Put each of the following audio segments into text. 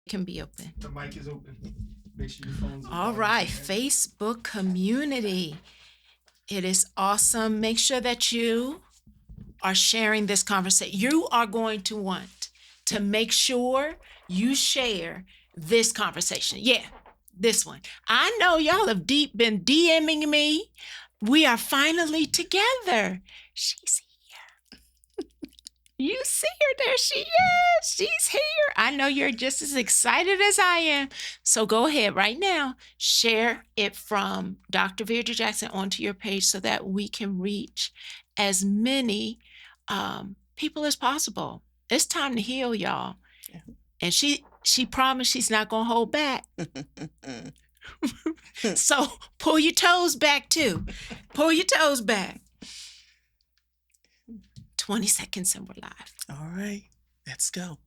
Can be open. The mic is open. Make sure your phones are All volume right, checked. Facebook community. It is awesome. Make sure that you are sharing this conversation. You are going to want to make sure you share this conversation. Yeah, this one. I know y'all have been DMing me. We are finally together. She's You see her there. She is. She's here. I know you're just as excited as I am. So go ahead right now. Share it from Dr. Virgia Jackson onto your page so that we can reach as many people as possible. It's time to heal, y'all. Yeah. And she promised she's not gonna hold back. So pull your toes back too. Pull your toes back. 20 seconds and we're live. All right, let's go.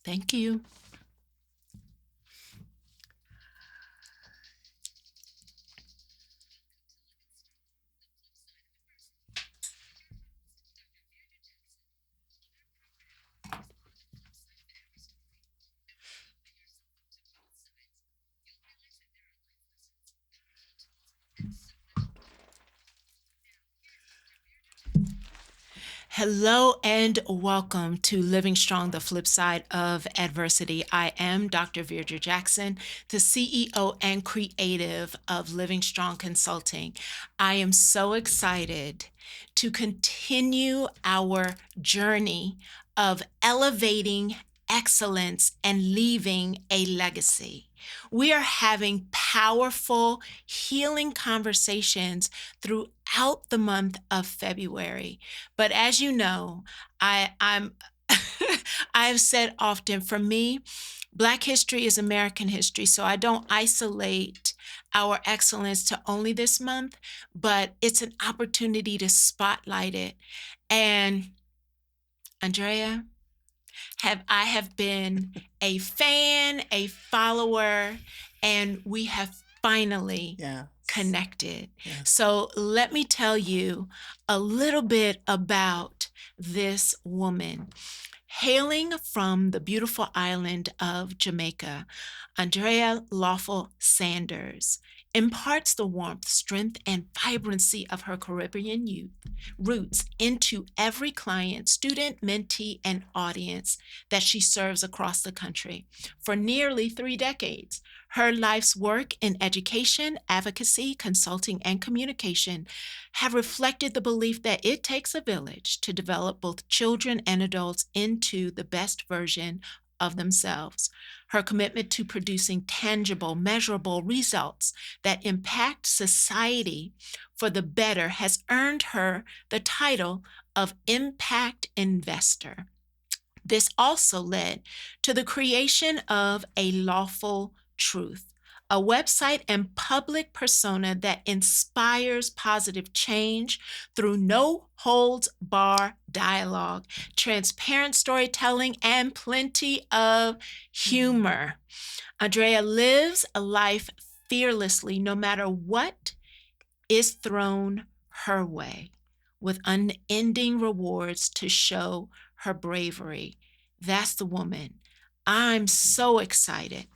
Thank you. Hello and welcome to Living Strong, the flip side of adversity. I am Dr. Virgia Jackson, the CEO and creative of Living Strong Consulting. I am so excited to continue our journey of elevating excellence and leaving a legacy. We are having powerful healing conversations throughout the month of February. But as you know, I'm I have said often, for me, Black history is American history. So I don't isolate our excellence to only this month, but it's an opportunity to spotlight it. And Andrea, I have been a fan, a follower, and we have finally Yeah. connected. Yes. So let me tell you a little bit about this woman. Hailing from the beautiful island of Jamaica, Andrea Lawful Sanders imparts the warmth, strength, and vibrancy of her Caribbean youth roots into every client, student, mentee, and audience that she serves across the country. For nearly 3 decades, her life's work in education, advocacy, consulting, and communication have reflected the belief that it takes a village to develop both children and adults into the best version of themselves. Her commitment to producing tangible, measurable results that impact society for the better has earned her the title of Impact Investor. This also led to the creation of A Lawful Truth, a website and public persona that inspires positive change through no holds bar dialogue, transparent storytelling, and plenty of humor. Andrea lives a life fearlessly, no matter what is thrown her way, with unending rewards to show her bravery. That's the woman. I'm so excited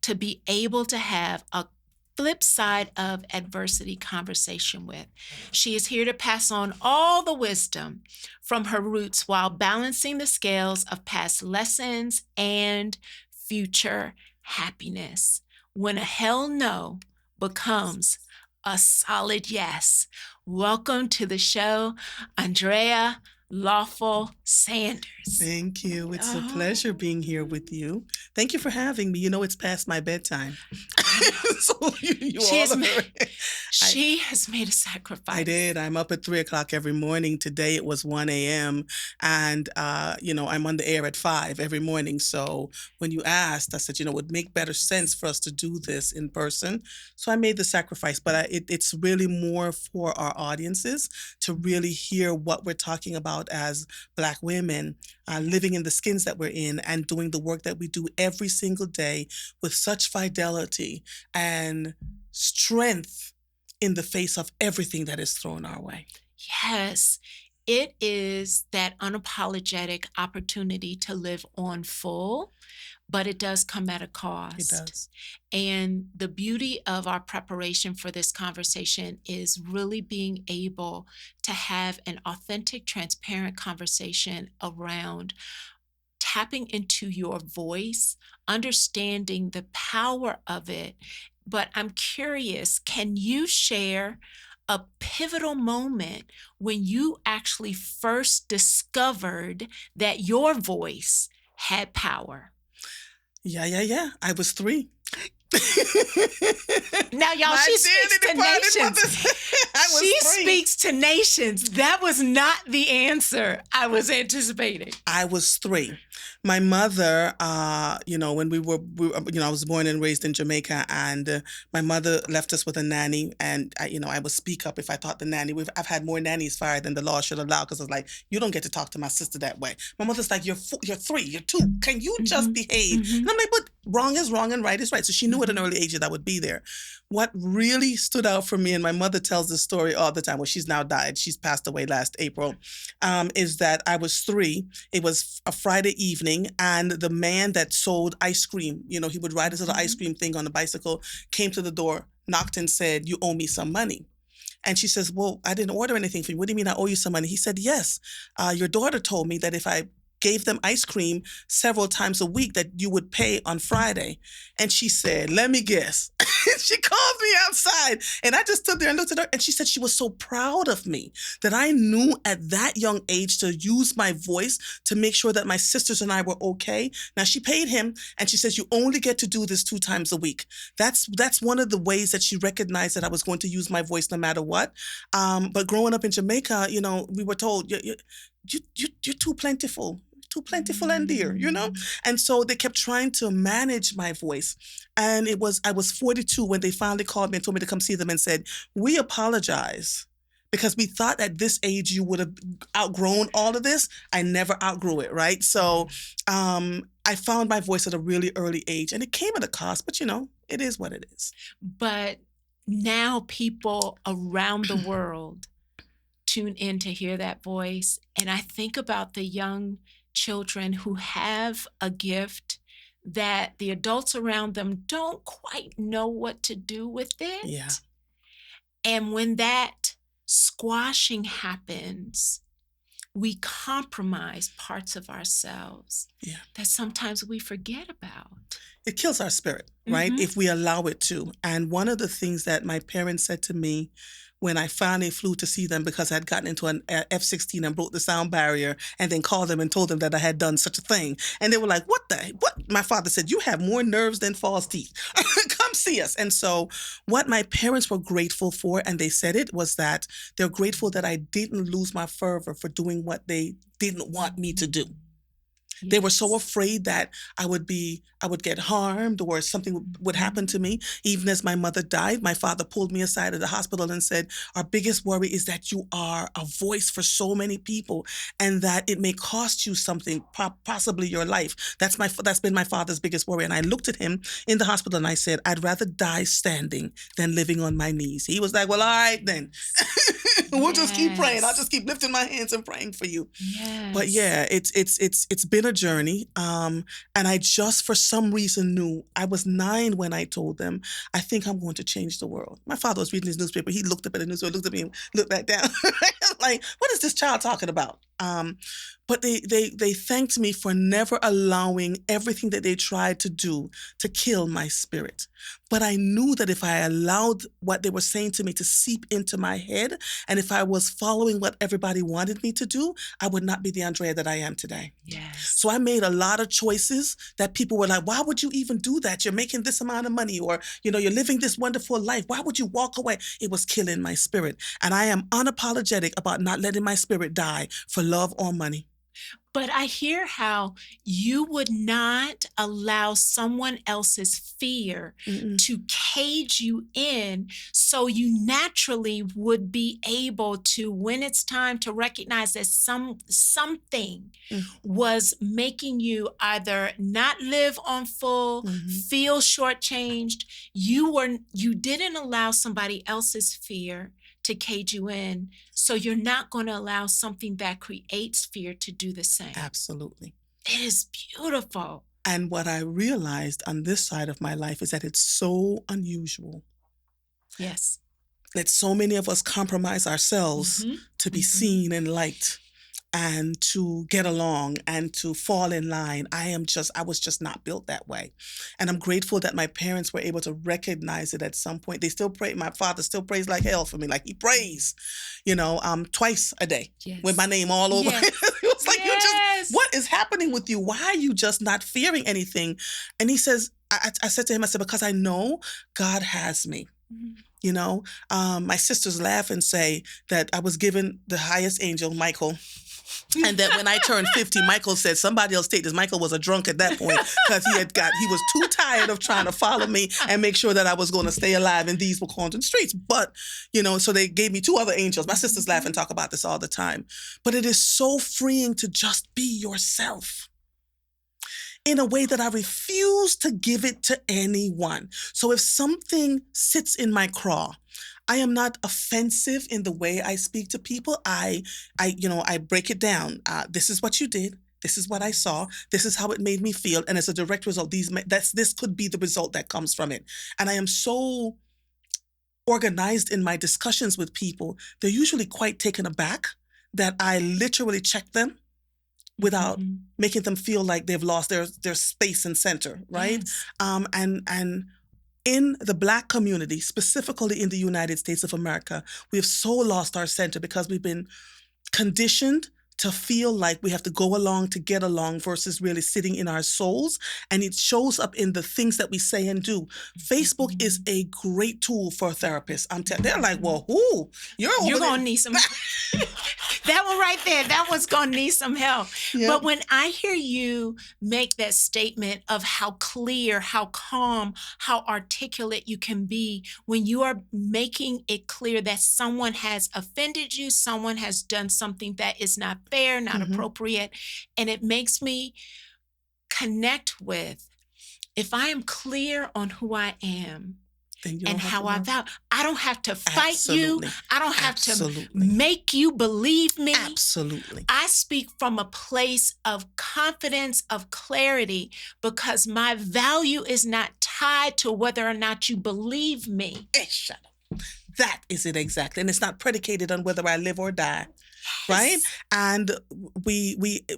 to be able to have a flip side of adversity conversation with. She is here to pass on all the wisdom from her roots while balancing the scales of past lessons and future happiness. When a hell no becomes a solid yes. Welcome to the show, Andrea Lawful Sanders. Thank you. It's a Oh. pleasure being here with you. Thank you for having me. You know, it's past my bedtime. So you She all has are. She has made a sacrifice. I did. I'm up at 3 o'clock every morning. Today it was 1 a.m. And, I'm on the air at 5 every morning. So when you asked, I said, it would make better sense for us to do this in person. So I made the sacrifice. But it's really more for our audiences to really hear what we're talking about about as Black women, living in the skins that we're in and doing the work that we do every single day with such fidelity and strength in the face of everything that is thrown our way. Yes, it is that unapologetic opportunity to live on full, but it does come at a It cost. does. And the beauty of our preparation for this conversation is really being able to have an authentic, transparent conversation around tapping into your voice, understanding the power of it. But I'm curious, can you share a pivotal moment when you actually first discovered that your voice had power? Yeah. I was 3. Now, y'all, My she dearly speaks to departed nations. mother. I was She 3. speaks to nations. That was not the answer I was anticipating. I was 3. My mother, when I was born and raised in Jamaica, and my mother left us with a nanny, and I would speak up if I thought the nanny. I've had more nannies fired than the law should allow, because I was like, you don't get to talk to my sister that way. My mother's like, you're 3, you're 2. Can you just behave? And I'm like, but wrong is wrong and right is right. So she knew at an early age that I would be there. What really stood out for me, and my mother tells this story all the time. Well, she's now died. She's passed away last April. Is that I was 3. It was a Friday evening, and the man that sold ice cream, he would ride his little ice cream thing on a bicycle, came to the door, knocked and said, you owe me some money. And she says, well, I didn't order anything for you. What do you mean I owe you some money? He said, yes. Your daughter told me that if I gave them ice cream several times a week that you would pay on Friday. And she said, let me guess. She called me outside, and I just stood there and looked at her, and she said she was so proud of me that I knew at that young age to use my voice to make sure that my sisters and I were okay. Now, she paid him, and she says, you only get to do this 2 times a week. That's one of the ways that she recognized that I was going to use my voice no matter what. But growing up in Jamaica, we were told, you're too plentiful. Too plentiful and dear, And so they kept trying to manage my voice. And I was 42 when they finally called me and told me to come see them and said, we apologize because we thought at this age you would have outgrown all of this. I never outgrew it, right? So I found my voice at a really early age, and it came at a cost, but it is what it is. But now people around the world tune in to hear that voice. And I think about the young children who have a gift that the adults around them don't quite know what to do with it. Yeah. And when that squashing happens, we compromise parts of ourselves that sometimes we forget about. It kills our spirit, right? If we allow it to. And one of the things that my parents said to me when I finally flew to see them, because I had gotten into an F-16 and broke the sound barrier, and then called them and told them that I had done such a thing. And they were like, what? My father said, you have more nerves than false teeth. Come see us. And so what my parents were grateful for, and they said it, was that they're grateful that I didn't lose my fervor for doing what they didn't want me to do. Yes. They were so afraid that I would get harmed or something would happen to me. Even as my mother died, my father pulled me aside at the hospital and said, our biggest worry is that you are a voice for so many people, and that it may cost you something, possibly your life. That's been my father's biggest worry. And I looked at him in the hospital and I said, I'd rather die standing than living on my knees. He was like, well, all right then. We'll just keep praying. I'll just keep lifting my hands and praying for you. Yes. But yeah, it's been a journey. And I just, for some reason, knew. I was 9 when I told them, I think I'm going to change the world. My father was reading his newspaper. He looked up at the newspaper, looked at me, and looked back down. Like, what is this child talking about? But they thanked me for never allowing everything that they tried to do to kill my spirit. But I knew that if I allowed what they were saying to me to seep into my head, and if I was following what everybody wanted me to do, I would not be the Andrea that I am today. Yes. So I made a lot of choices that people were like, why would you even do that? You're making this amount of money, or, you're living this wonderful life. Why would you walk away? It was killing my spirit. And I am unapologetic about not letting my spirit die for love or money. But I hear how you would not allow someone else's fear Mm-mm. to cage you in, so you naturally would be able to, when it's time to recognize that something Mm. was making you either not live on full, Mhm. feel shortchanged, you didn't allow somebody else's fear to cage you in, so you're not going to allow something that creates fear to do the same. Absolutely. It is beautiful. And what I realized on this side of my life is that it's so unusual Yes. that so many of us compromise ourselves Mhm. to be Mhm. seen and liked and to get along and to fall in line. I was just not built that way. And I'm grateful that my parents were able to recognize it at some point. They still pray. My father still prays like hell for me. Like he prays, twice a day with my Yes. name all over. Yes. It was like, Yes. what is happening with you? Why are you just not fearing anything? And he says, I said to him, I said, because I know God has me. Mhm. My sisters laugh and say that I was given the highest angel, Michael. And that when I turned 50, Michael said, somebody else take this. Michael was a drunk at that point because he was too tired of trying to follow me and make sure that I was going to stay alive in these Wakandan streets. But, so they gave me two other angels. My sisters laugh and talk about this all the time. But it is so freeing to just be yourself in a way that I refuse to give it to anyone. So if something sits in my craw, I am not offensive in the way I speak to people. I break it down. This is what you did. This is what I saw. This is how it made me feel. And as a direct result, this could be the result that comes from it. And I am so organized in my discussions with people. They're usually quite taken aback that I literally check them without Mhm. making them feel like they've lost their space and center, right? Yes. And in the Black community, specifically in the United States of America, we have so lost our center because we've been conditioned to feel like we have to go along to get along versus really sitting in our souls. And it shows up in the things that we say and do. Facebook is a great tool for therapists. They're like, well, who? You're You're over going to there. need some that one right there, that one's going to need some help. Yep. But when I hear you make that statement of how clear, how calm, how articulate you can be when you are making it clear that someone has offended you, someone has done something that is not fair, not Mhm. appropriate, and it makes me connect with, if I am clear on who I am, Then you and don't have how to I worry. vow. I don't have to fight you. Absolutely. I don't have to Absolutely. make you believe me. Absolutely. I speak from a place of confidence, of clarity, because my value is not tied to whether or not you believe me. Shut up. That is it exactly. And it's not predicated on whether I live or die. Right? Yes. And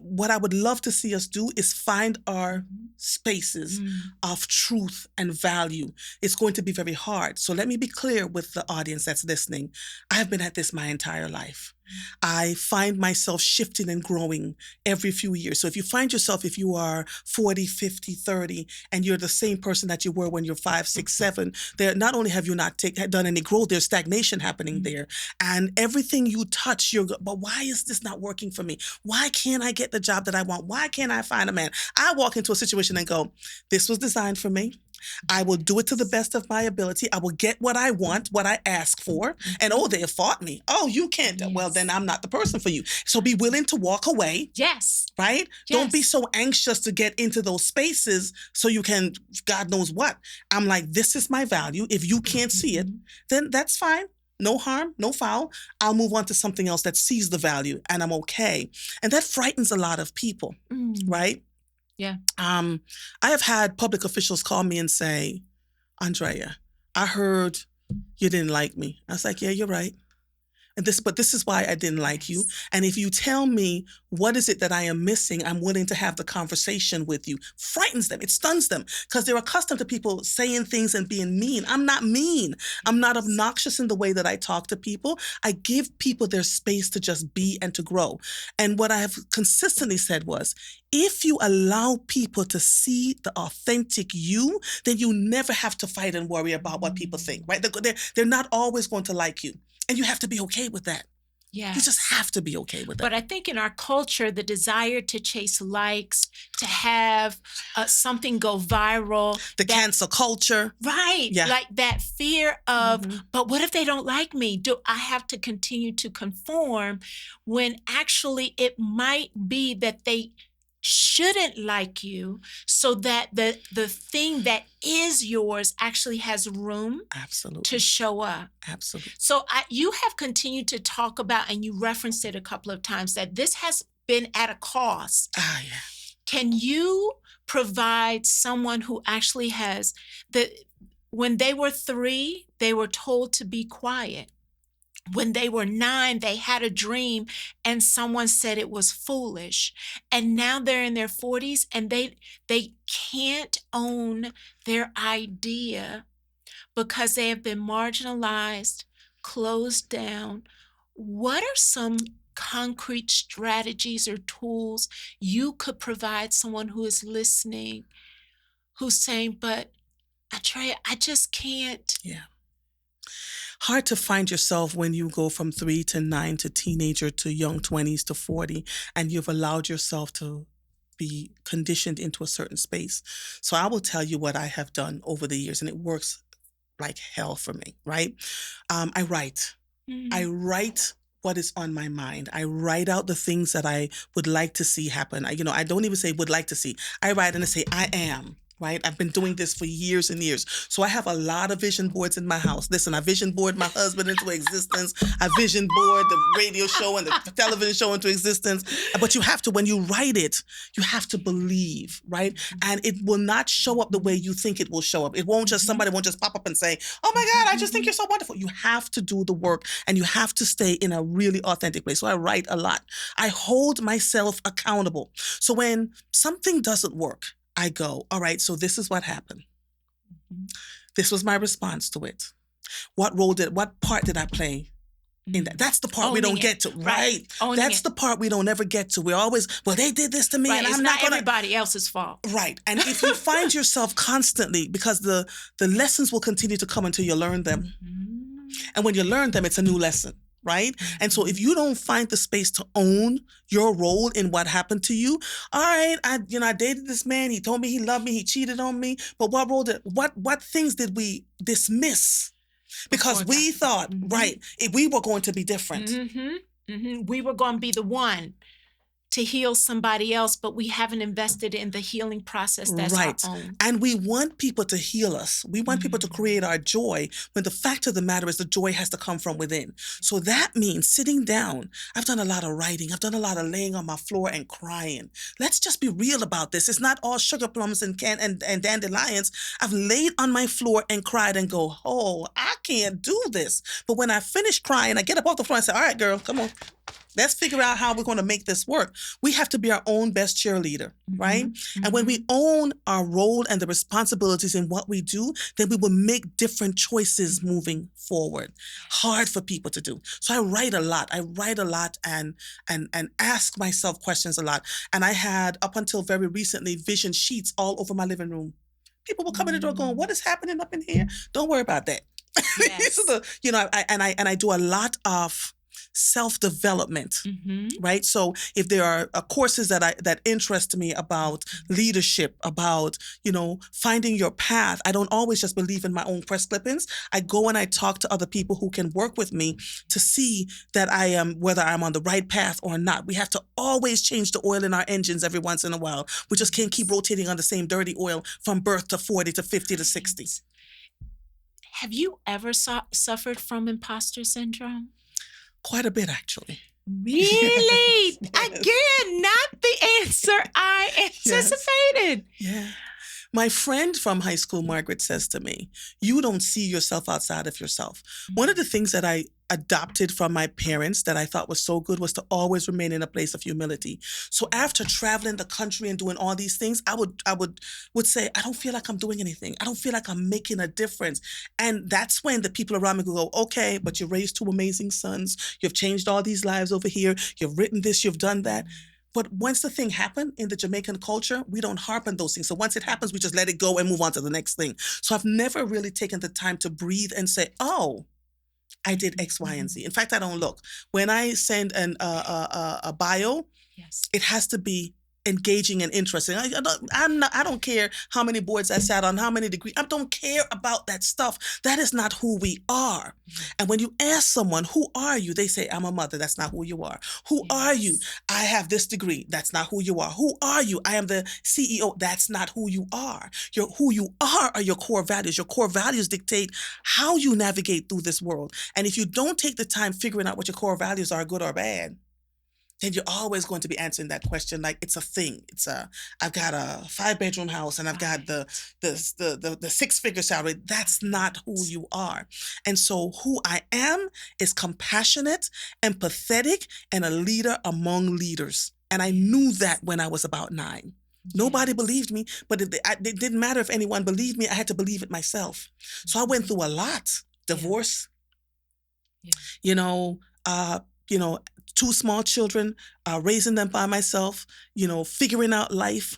what I would love to see us do is find our Mhm. spaces Mm. of truth and value. It's going to be very hard. So let me be clear with the audience that's listening. I have been at this my entire life. I find myself shifting and growing every few years. So if you are 40, 50, 30, and you're the same person that you were when you're 5, 6, 7, there, not only have you not done any growth, there's stagnation happening there. And everything you touch, but why is this not working for me? Why can't I get the job that I want? Why can't I find a man? I walk into a situation and go, this was designed for me. I will do it to the best of my ability. I will get what I want, what I ask for. And they have fought me. Oh, you can't. Yes. Well, then I'm not the person for you. So be willing to walk away. Yes. Right? Don't be Yes. so anxious to get into those spaces so you can, God knows what. I'm like, this is my value. If you can't see it, then that's fine. No harm, no foul. I'll move on to something else that sees the value and I'm okay. And that frightens a lot of people, Mm. right? Yeah. I have had public officials call me and say, Andrea, I heard you didn't like me. I was like, yeah, you're right. But this is why I didn't like you. And if you tell me what is it that I am missing, I'm willing to have the conversation with you. Frightens them. It stuns them because they're accustomed to people saying things and being mean. I'm not mean. I'm not obnoxious in the way that I talk to people. I give people their space to just be and to grow. And what I have consistently said was, if you allow people to see the authentic you, then you never have to fight and worry about what people think, right? They're not always going to like you. And you have to be okay with that. You just Yes. have to be okay with But it. I think in our culture, the desire to chase likes, to have something go viral, The that cancel culture. right, Yeah. like that fear of, Mhm. but what if they don't like me? Do I have to continue to conform when actually it might be that they shouldn't like you so that the thing that is yours actually has room to Absolutely. show up. Absolutely. So you have continued to talk about, and you referenced it a couple of times, that this has been at a cost. Ah, yeah. Can you provide someone who actually has when they were 3, they were told to be quiet. When they were 9, they had a dream and someone said it was foolish. And now they're in their 40s and they can't own their idea because they have been marginalized, closed down. What are some concrete strategies or tools you could provide someone who is listening, who's saying, but Andrea, I just can't? Yeah. Hard to find yourself when you go from 3 to 9 to teenager to young 20s to 40, and you've allowed yourself to be conditioned into a certain space. So I will tell you what I have done over the years, and it works like hell for me, right? I write. I Mm. write what is on my mind. I write out the things that I would like to see happen. I don't even say would like to see. I write and I say I am. Right? I've been doing this for years and years. So I have a lot of vision boards in my house. Listen, I vision board my husband into existence. I vision board the radio show and the television show into existence. But you have to, when you write it, you have to believe, right? And it will not show up the way you think it will show up. It won't just, somebody won't just pop up and say, oh my God, I just think you're so wonderful. You have to do the work and you have to stay in a really authentic place. So I write a lot. I hold myself accountable. So when something doesn't work, I go, all right, so this is what happened. This was my response to it. What part did I play in that? That's the part we Owning don't it. get to, right? Owning That's it. the part we don't ever get to. We're always, well, they did this to me Right. and It's I'm not not gonna. everybody else's fault. Right. And if you find yourself constantly, because the lessons will continue to come until you learn them. And when you learn them, it's a new lesson. Right? And so if you don't find the space to own your role in what happened to you, all right, I dated this man, he told me he loved me, he cheated on me, but what things did we dismiss? Because Before we that. thought, right, if we were going to be different. We were going to be the one to heal somebody else, but we haven't invested in the healing process that's Right. our own. And we want people to heal us. We want people to create our joy, when the fact of the matter is the joy has to come from within. So that means sitting down. I've done a lot of writing. I've done a lot of laying on my floor and crying. Let's just be real about this. It's not all sugar plums and dandelions. I've laid on my floor and cried and go, oh, I can't do this. But when I finish crying, I get up off the floor and say, all right, girl, come on. Let's figure out how we're going to make this work. We have to be our own best cheerleader, right? And when we own our role and the responsibilities in what we do, then we will make different choices moving forward. Hard for people to do. So I write a lot. I write a lot and ask myself questions a lot. And I had, up until very recently, vision sheets all over my living room. People will come in the door going, what is happening up in here? Don't worry about that. Yes. These are I do a lot of self-development, right? So if there are courses that interest me about leadership, about, finding your path, I don't always just believe in my own press clippings. I go and I talk to other people who can work with me to see that whether I'm on the right path or not. We have to always change the oil in our engines every once in a while. We just can't keep rotating on the same dirty oil from birth to 40 to 50 to 60. Have you ever suffered from imposter syndrome? Quite a bit, actually. Really? Yes. Again, not the answer I anticipated. Yeah. My friend from high school, Margaret, says to me, you don't see yourself outside of yourself. One of the things that I adopted from my parents that I thought was so good was to always remain in a place of humility. So after traveling the country and doing all these things, I would say, I don't feel like I'm doing anything. I don't feel like I'm making a difference. And that's when the people around me go, okay, but you raised 2 amazing sons. You've changed all these lives over here. You've written this, you've done that. But once the thing happened in the Jamaican culture, we don't harp on those things. So once it happens, we just let it go and move on to the next thing. So I've never really taken the time to breathe and say, oh, I did X, Y, and Z. In fact, I don't look. When I send a bio, Yes. it has to be engaging and interesting. I don't care how many boards I sat on, how many degrees. I don't care about that stuff. That is not who we are. And when you ask someone, who are you? They say, I'm a mother. That's not who you are. Who are you? I have this degree. That's not who you are. Who are you? I am the CEO. That's not who you are. Who you are your core values. Your core values dictate how you navigate through this world. And if you don't take the time figuring out what your core values are, good or bad, then you're always going to be answering that question like it's a thing. I've got a 5-bedroom house and I've got the 6-figure salary. That's not who you are. And so who I am is compassionate, empathetic, and a leader among leaders. And I knew that when I was about 9. Nobody believed me, but it didn't matter if anyone believed me. I had to believe it myself. So I went through a lot. Divorce, you know, 2 small children, raising them by myself, figuring out life,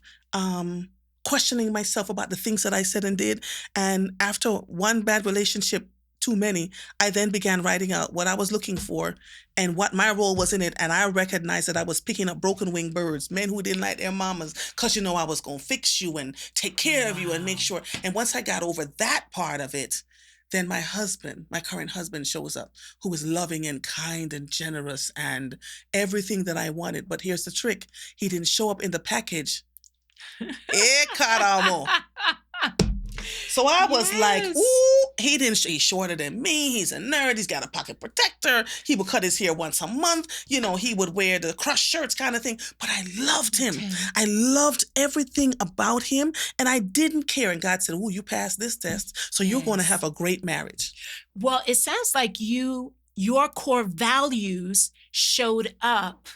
questioning myself about the things that I said and did. And after one bad relationship, too many, I then began writing out what I was looking for and what my role was in it. And I recognized that I was picking up broken-winged birds, men who didn't like their mamas, because, I was going to fix you and take care of you and make sure. And once I got over that part of it, then my husband, my current husband, shows up, who is loving and kind and generous and everything that I wanted. But here's the trick. He didn't show up in the package. Caramo. So I was like, ooh, he's shorter than me. He's a nerd. He's got a pocket protector. He would cut his hair once a month. He would wear the crushed shirts kind of thing. But I loved him. I loved everything about him. And I didn't care. And God said, ooh, you passed this test. So you're going to have a great marriage. Well, it sounds like your core values showed up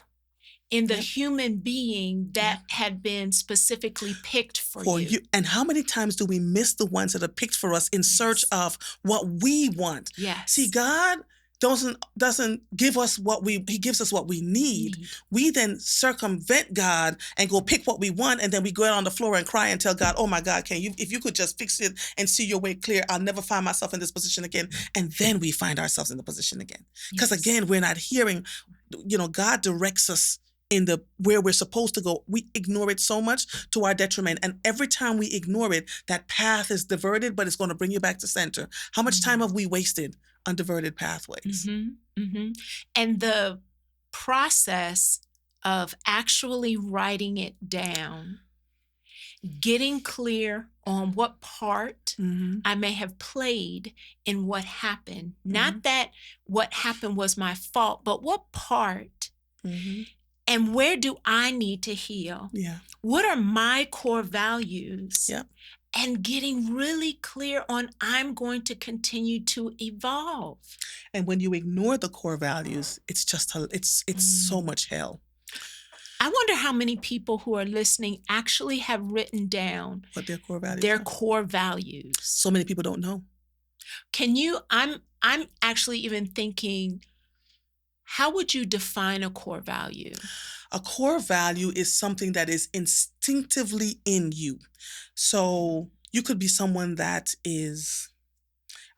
in the human being that had been specifically picked for you. And how many times do we miss the ones that are picked for us in search of what we want? Yes. See, God doesn't give us he gives us what we need. We then circumvent God and go pick what we want, and then we go out on the floor and cry and tell God, oh my God, if you could just fix it and see your way clear, I'll never find myself in this position again. And then we find ourselves in the position again. Because again, we're not hearing, God directs us in where we're supposed to go. We ignore it so much to our detriment. And every time we ignore it, that path is diverted, but it's going to bring you back to center. How much time have we wasted on diverted pathways? And the process of actually writing it down, getting clear on what part I may have played in what happened. Not that what happened was my fault, but what part and where do I need to heal? Yeah. What are my core values? Yeah. And getting really clear on I'm going to continue to evolve. And when you ignore the core values, it's just it's so much hell. I wonder how many people who are listening actually have written down what their core values their are. Core values. So many people don't know. Can you? I'm actually even thinking, how would you define a core value? A core value is something that is instinctively in you. So you could be someone that is,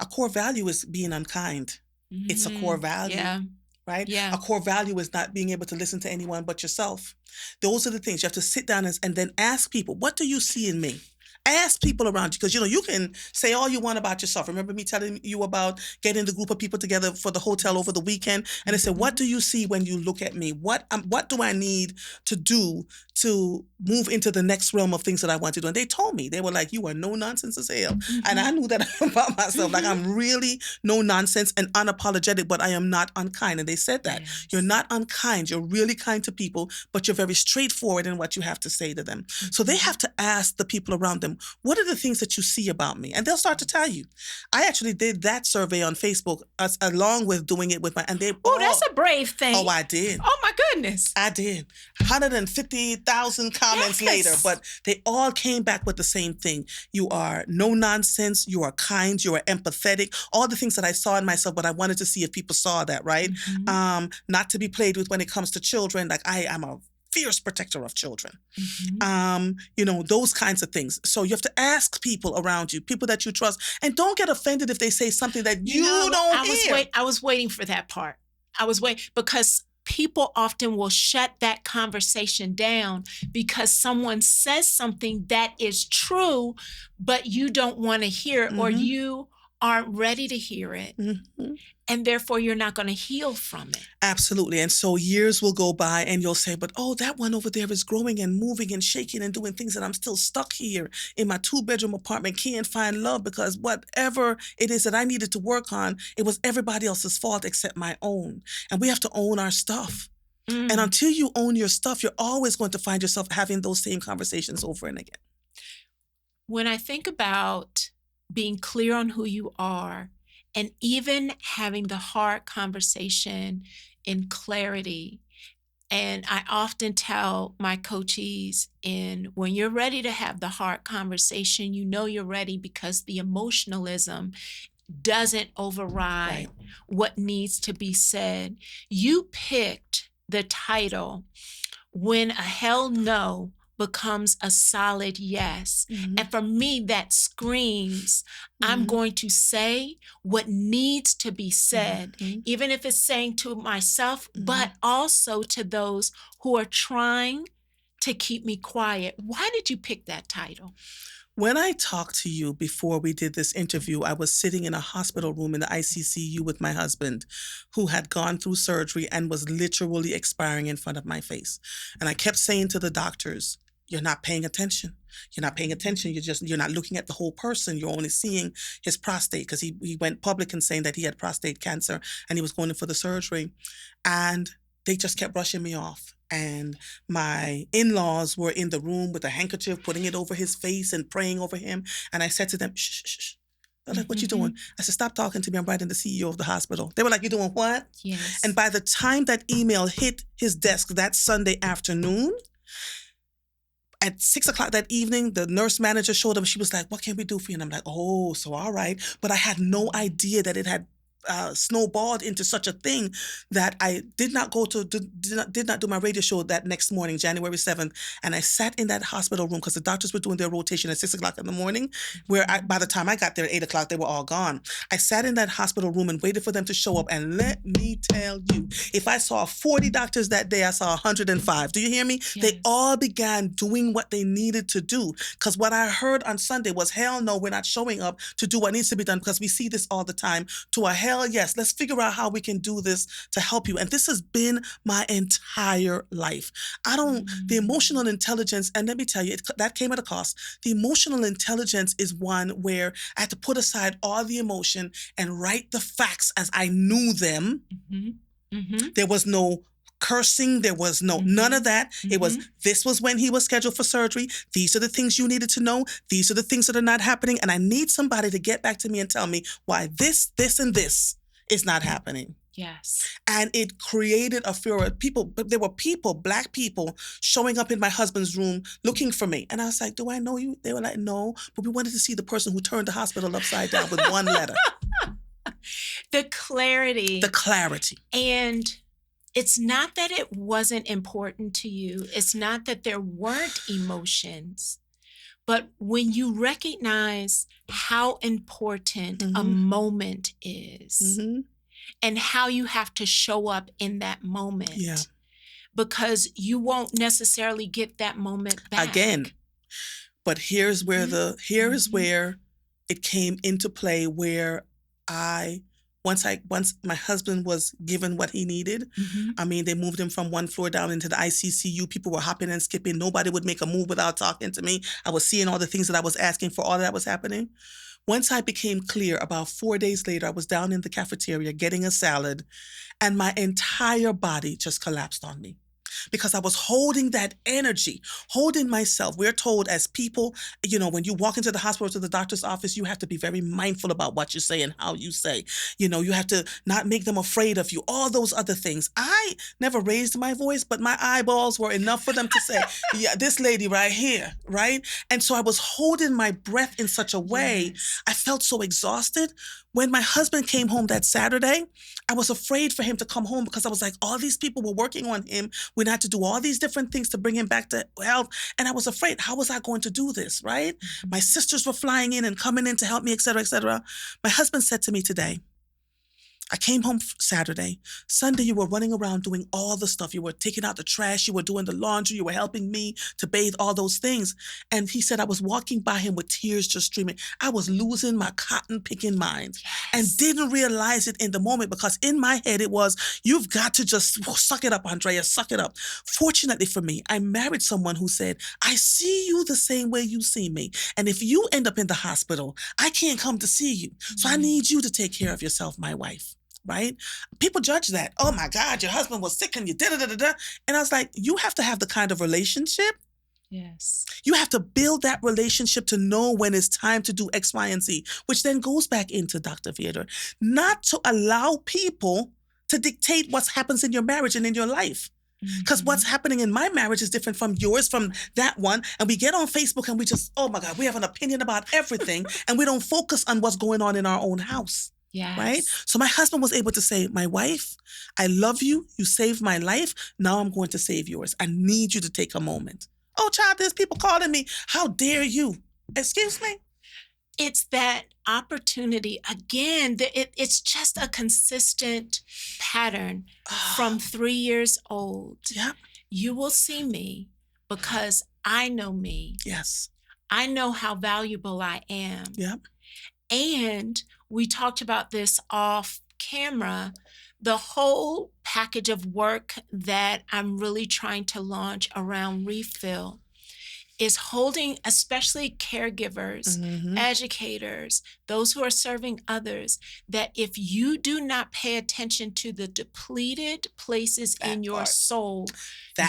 a core value is being unkind. It's a core value. Yeah. Right? Yeah. A core value is not being able to listen to anyone but yourself. Those are the things you have to sit down and then ask people, what do you see in me? Ask people around you, because you can say all you want about yourself. Remember me telling you about getting the group of people together for the hotel over the weekend? And I said, what do you see when you look at me? What do I need to do to move into the next realm of things that I want to do? And they told me, they were like, you are no nonsense as hell. And I knew that about myself. Like, I'm really no nonsense and unapologetic, but I am not unkind. And they said that. Yes. You're not unkind. You're really kind to people, but you're very straightforward in what you have to say to them. So they have to ask the people around them, what are the things that you see about me? And they'll start to tell you. I actually did that survey on Facebook along with doing it with and they. Oh, that's a brave thing. Oh, I did. Oh my goodness. I did. 150,000 comments later, but they all came back with the same thing. You are no nonsense. You are kind. You are empathetic. All the things that I saw in myself, but I wanted to see if people saw that, right? Not to be played with when it comes to children. Like, I am a fierce protector of children. Mhm. Those kinds of things. So you have to ask people around you, people that you trust, and don't get offended if they say something that You know, you don't hear. I was waiting for that part. I was waiting because people often will shut that conversation down because someone says something that is true, but you don't want to hear it or Mhm. you aren't ready to hear it. Mhm. And therefore, you're not going to heal from it. Absolutely. And so years will go by and you'll say, but oh, that one over there is growing and moving and shaking and doing things, and I'm still stuck here in my 2-bedroom apartment, can't find love because whatever it is that I needed to work on, it was everybody else's fault except my own. And we have to own our stuff. And Mm. until you own your stuff, you're always going to find yourself having those same conversations over and again. When I think about being clear on who you are and even having the hard conversation in clarity, and I often tell my coachees, when you're ready to have the hard conversation, you know you're ready because the emotionalism doesn't override Right. what needs to be said. You picked the title, When a Hell No Becomes a Solid Yes. Mhm. And for me, that screams, I'm Mhm. going to say what needs to be said, Mhm. even if it's saying to myself, Mhm. but also to those who are trying to keep me quiet. Why did you pick that title? When I talked to you before we did this interview, I was sitting in a hospital room in the ICCU with my husband, who had gone through surgery and was literally expiring in front of my face. And I kept saying to the doctors, you're not paying attention. You're not paying attention. You're not looking at the whole person. You're only seeing his prostate, because he went public and saying that he had prostate cancer and he was going in for the surgery. And they just kept brushing me off. And my in-laws were in the room with a handkerchief, putting it over his face and praying over him. And I said to them, shh, shh, shh. They're like, what you doing? I said, stop talking to me. I'm writing the CEO of the hospital. They were like, you doing what? Yes. And by the time that email hit his desk that Sunday afternoon, at 6 o'clock that evening, the nurse manager showed up. She was like, what can we do for you? And I'm like, oh, so all right. But I had no idea that it had snowballed into such a thing that I did not do my radio show that next morning, January 7th. And I sat in that hospital room because the doctors were doing their rotation at 6 o'clock in the morning, where by the time I got there at 8 o'clock, they were all gone. I sat in that hospital room and waited for them to show up. And let me tell you, if I saw 40 doctors that day, I saw 105. Do you hear me? Yes. They all began doing what they needed to do. Because what I heard on Sunday was, hell no, we're not showing up to do what needs to be done, because we see this all the time. To a hell yes, let's figure out how we can do this to help you. And this has been my entire life. The emotional intelligence, and let me tell you, that came at a cost. The emotional intelligence is one where I had to put aside all the emotion and write the facts as I knew them. There was no cursing. There was none of that. It was, this was when he was scheduled for surgery. These are the things you needed to know. These are the things that are not happening. And I need somebody to get back to me and tell me why this, and this is not happening. Yes. And it created a fear of people. But there were people, Black people, showing up in my husband's room looking for me. And I was like, do I know you? They were like, no, but we wanted to see the person who turned the hospital upside down with one letter. The clarity. The clarity. And it's not that it wasn't important to you. It's not that there weren't emotions. But when you recognize how important a moment is and how you have to show up in that moment, Yeah. because you won't necessarily get that moment back. Again. But here's where where it came into play, where once my husband was given what he needed, I mean, they moved him from one floor down into the ICCU. People were hopping and skipping. Nobody would make a move without talking to me. I was seeing all the things that I was asking for, all that was happening. Once I became clear, about 4 days later, I was down in the cafeteria getting a salad, and my entire body just collapsed on me. Because I was holding that energy, holding myself. We're told as people, when you walk into the hospital, to the doctor's office, you have to be very mindful about what you say and how you say. You have to not make them afraid of you, all those other things. I never raised my voice, but my eyeballs were enough for them to say, yeah, this lady right here, right? And so I was holding my breath in such a way. Yes. I felt so exhausted. When my husband came home that Saturday, I was afraid for him to come home because I was like, all these people were working on him. We had to do all these different things to bring him back to health. And I was afraid, how was I going to do this, right? My sisters were flying in and coming in to help me, et cetera, et cetera. My husband said to me today, I came home Saturday. Sunday, you were running around doing all the stuff. You were taking out the trash. You were doing the laundry. You were helping me to bathe, all those things. And he said, I was walking by him with tears just streaming. I was losing my cotton picking mind and didn't realize it in the moment because in my head it was, you've got to just suck it up, Andrea, suck it up. Fortunately for me, I married someone who said, I see you the same way you see me. And if you end up in the hospital, I can't come to see you. So I need you to take care of yourself, my wife. Right? People judge that. Oh my God, your husband was sick and you did it. And I was like, you have to have the kind of relationship. Yes. You have to build that relationship to know when it's time to do X, Y, and Z, which then goes back into Dr. Theodore, not to allow people to dictate what happens in your marriage and in your life. Because what's happening in my marriage is different from yours, from that one. And we get on Facebook and we just, oh my God, we have an opinion about everything. And we don't focus on what's going on in our own house. Yes. Right? So my husband was able to say, my wife, I love you. You saved my life. Now I'm going to save yours. I need you to take a moment. Oh, child, there's people calling me. How dare you? Excuse me? It's that opportunity. Again, it's just a consistent pattern from 3 years old. Yep. You will see me because I know me. Yes. I know how valuable I am. Yep. And we talked about this off camera, the whole package of work that I'm really trying to launch around refill is holding, especially caregivers, educators, those who are serving others, that if you do not pay attention to the depleted places in your soul,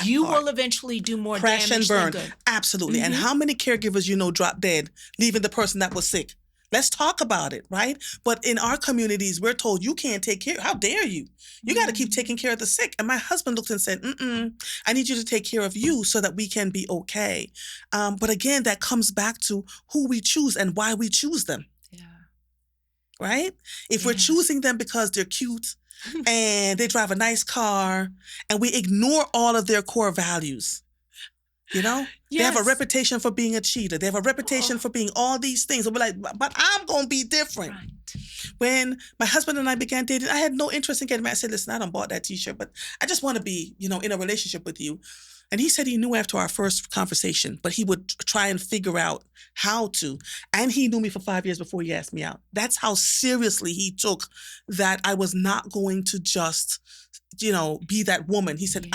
you will eventually do more crash and damage burn. than good. Absolutely. And how many caregivers you know drop dead, leaving the person that was sick? Let's talk about it, right? But in our communities, we're told you can't take care. How dare you? You got to keep taking care of the sick. And my husband looked and said, I need you to take care of you so that we can be okay. But again, that comes back to who we choose and why we choose them. Yeah. Right? If we're choosing them because they're cute and they drive a nice car and we ignore all of their core values. You know, they have a reputation for being a cheater. They have a reputation for being all these things. And we're like, but I'm going to be different. Right. When my husband and I began dating, I had no interest in getting married. I said, listen, I done bought that t-shirt, but I just want to be, in a relationship with you. And he said he knew after our first conversation, but he would try and figure out how to. And he knew me for 5 years before he asked me out. That's how seriously he took that I was not going to just be that woman. He said,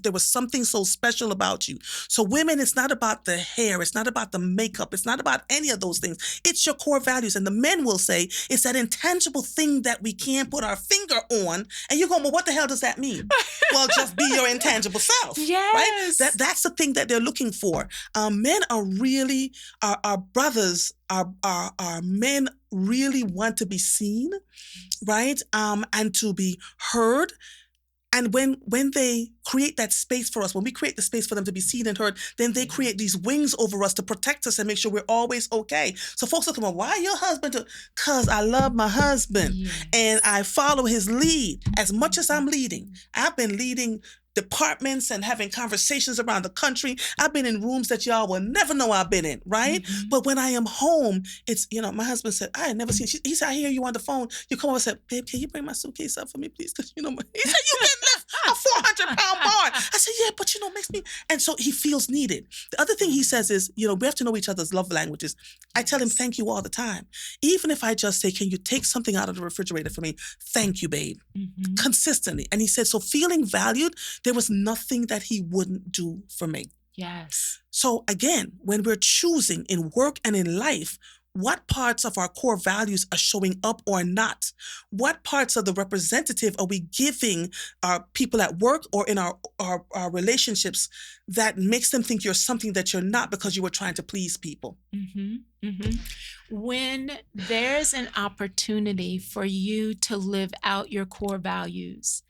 there was something so special about you. So women, it's not about the hair. It's not about the makeup. It's not about any of those things. It's your core values. And the men will say, it's that intangible thing that we can't put our finger on. And you're going, well, what the hell does that mean? Well, just be your intangible self. Yes. Right? That's the thing that they're looking for. Men are really, our brothers, our men really want to be seen, right? And to be heard. And when they create that space for us, when we create the space for them to be seen and heard, then they create these wings over us to protect us and make sure we're always okay. So folks will come on, why your husband? Because I love my husband and I follow his lead as much as I'm leading. I've been leading departments and having conversations around the country. I've been in rooms that y'all will never know I've been in, right? But when I am home, it's, my husband said, I had never seen, he said, I hear you on the phone. You come over and said, babe, can you bring my suitcase up for me, please? Because, he said, you can lift a 400-pound bar. I said, yeah, but, makes me, and so he feels needed. The other thing he says is, we have to know each other's love languages. I tell him, thank you all the time. Even if I just say, can you take something out of the refrigerator for me? Thank you, babe. Consistently. And he said, so feeling valued, there was nothing that he wouldn't do for me. Yes. So again, when we're choosing in work and in life, what parts of our core values are showing up or not? What parts of the representative are we giving our people at work or in our relationships that makes them think you're something that you're not because you were trying to please people? When there's an opportunity for you to live out your core values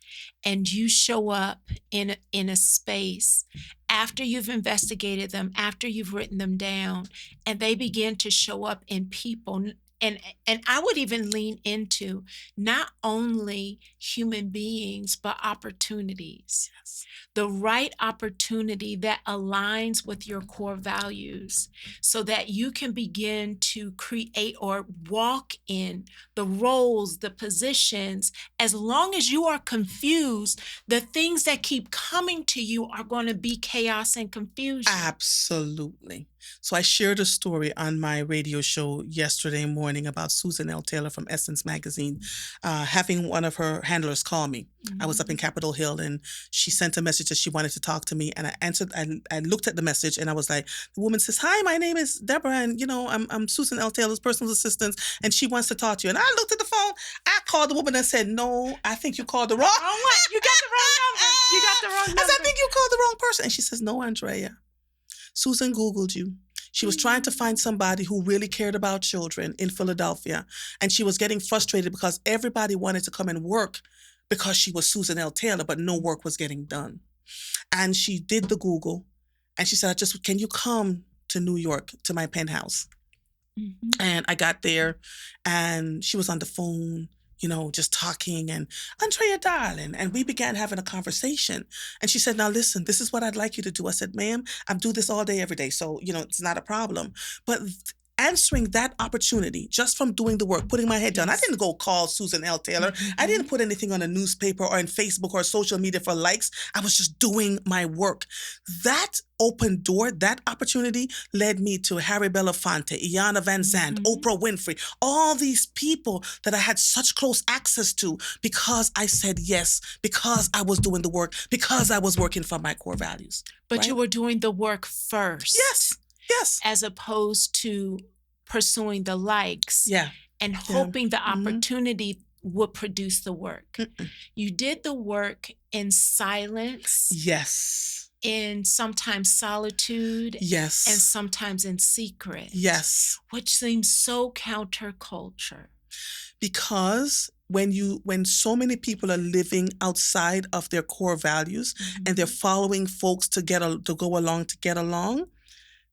and you show up in a space after you've investigated them, after you've written them down, and they begin to show up in people, and I would even lean into not only human beings but opportunities. Yes. The right opportunity that aligns with your core values so that you can begin to create or walk in the roles, the positions. As long as you are confused, the things that keep coming to you are going to be chaos and confusion. Absolutely. So I shared a story on my radio show yesterday morning about Susan L. Taylor from Essence Magazine, having one of her handlers call me. I was up in Capitol Hill and she sent a message that she wanted to talk to me. And I answered, I looked at the message and I was like, the woman says, "Hi, my name is Deborah. And, I'm Susan L. Taylor's personal assistant. And she wants to talk to you." And I looked at the phone. I called the woman and said, "No, I think you called the wrong one. You got the wrong number. You got the wrong number. I said, "I think you called the wrong person." And she says, "No, Andrea. Susan Googled you. She was trying to find somebody who really cared about children in Philadelphia. And she was getting frustrated because everybody wanted to come and work because she was Susan L. Taylor, but no work was getting done." And she did the Google. And she said, "Can you come to New York to my penthouse?" And I got there and she was on the phone, just talking and, "Andrea, darling." And we began having a conversation. And she said, "Now listen, this is what I'd like you to do." I said, "Ma'am, I do this all day, every day. So, it's not a problem." But answering that opportunity just from doing the work, putting my head down. I didn't go call Susan L. Taylor. I didn't put anything on a newspaper or in Facebook or social media for likes. I was just doing my work. That open door, that opportunity led me to Harry Belafonte, Iyanla Vanzant, Oprah Winfrey, all these people that I had such close access to because I said yes, because I was doing the work, because I was working from my core values. But right? you were doing the work first. Yes. As opposed to pursuing the likes and hoping the opportunity would produce the work. You did the work in silence. Yes. In sometimes solitude. Yes. And sometimes in secret. Yes. Which seems so counterculture. Because when so many people are living outside of their core values and they're following folks to get along,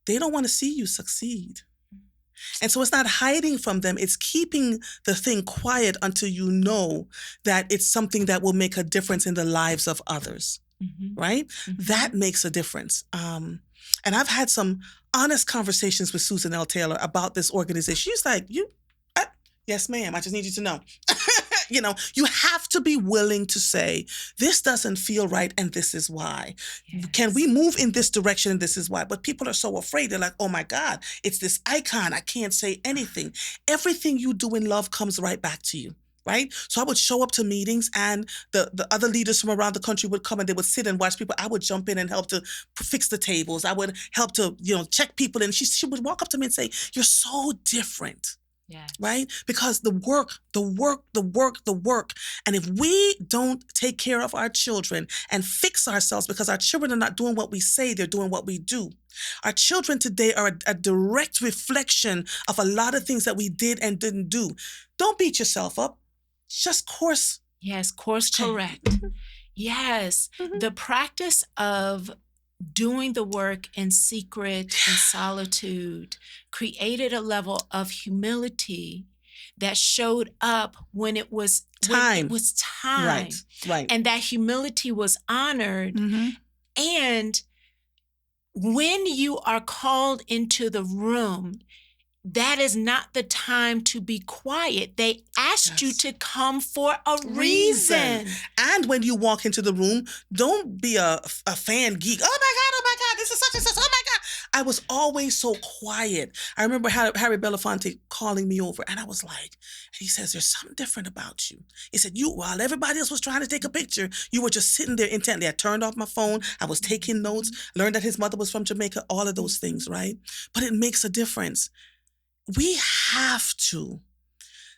they don't want to see you succeed. And so it's not hiding from them. It's keeping the thing quiet until you know that it's something that will make a difference in the lives of others, right? That makes a difference. And I've had some honest conversations with Susan L. Taylor about this organization. She's like, "Yes, ma'am. I just need you to know." You have to be willing to say, "This doesn't feel right and this is why." Yes. Can we move in this direction and this is why? But people are so afraid. They're like, "Oh my God, it's this icon. I can't say anything." Everything you do in love comes right back to you. Right? So I would show up to meetings and the other leaders from around the country would come and they would sit and watch people. I would jump in and help to fix the tables. I would help to, check people. And she would walk up to me and say, "You're so different." Yes. Right? Because the work. And if we don't take care of our children and fix ourselves, because our children are not doing what we say, they're doing what we do. Our children today are a direct reflection of a lot of things that we did and didn't do. Don't beat yourself up. Just course. Yes, course correct. Yes. The practice of doing the work in secret and solitude created a level of humility that showed up when it was time. Right. And that humility was honored. And when you are called into the room, that is not the time to be quiet. They asked you to come for a reason. And when you walk into the room, don't be a fan geek. "Oh my God, this is such and such. Oh my God." I was always so quiet. I remember Harry Belafonte calling me over and I was like, and he says, "There's something different about you." He said, while everybody else was trying to take a picture, you were just sitting there intently. I turned off my phone. I was taking notes, learned that his mother was from Jamaica, all of those things, right? But it makes a difference. We have to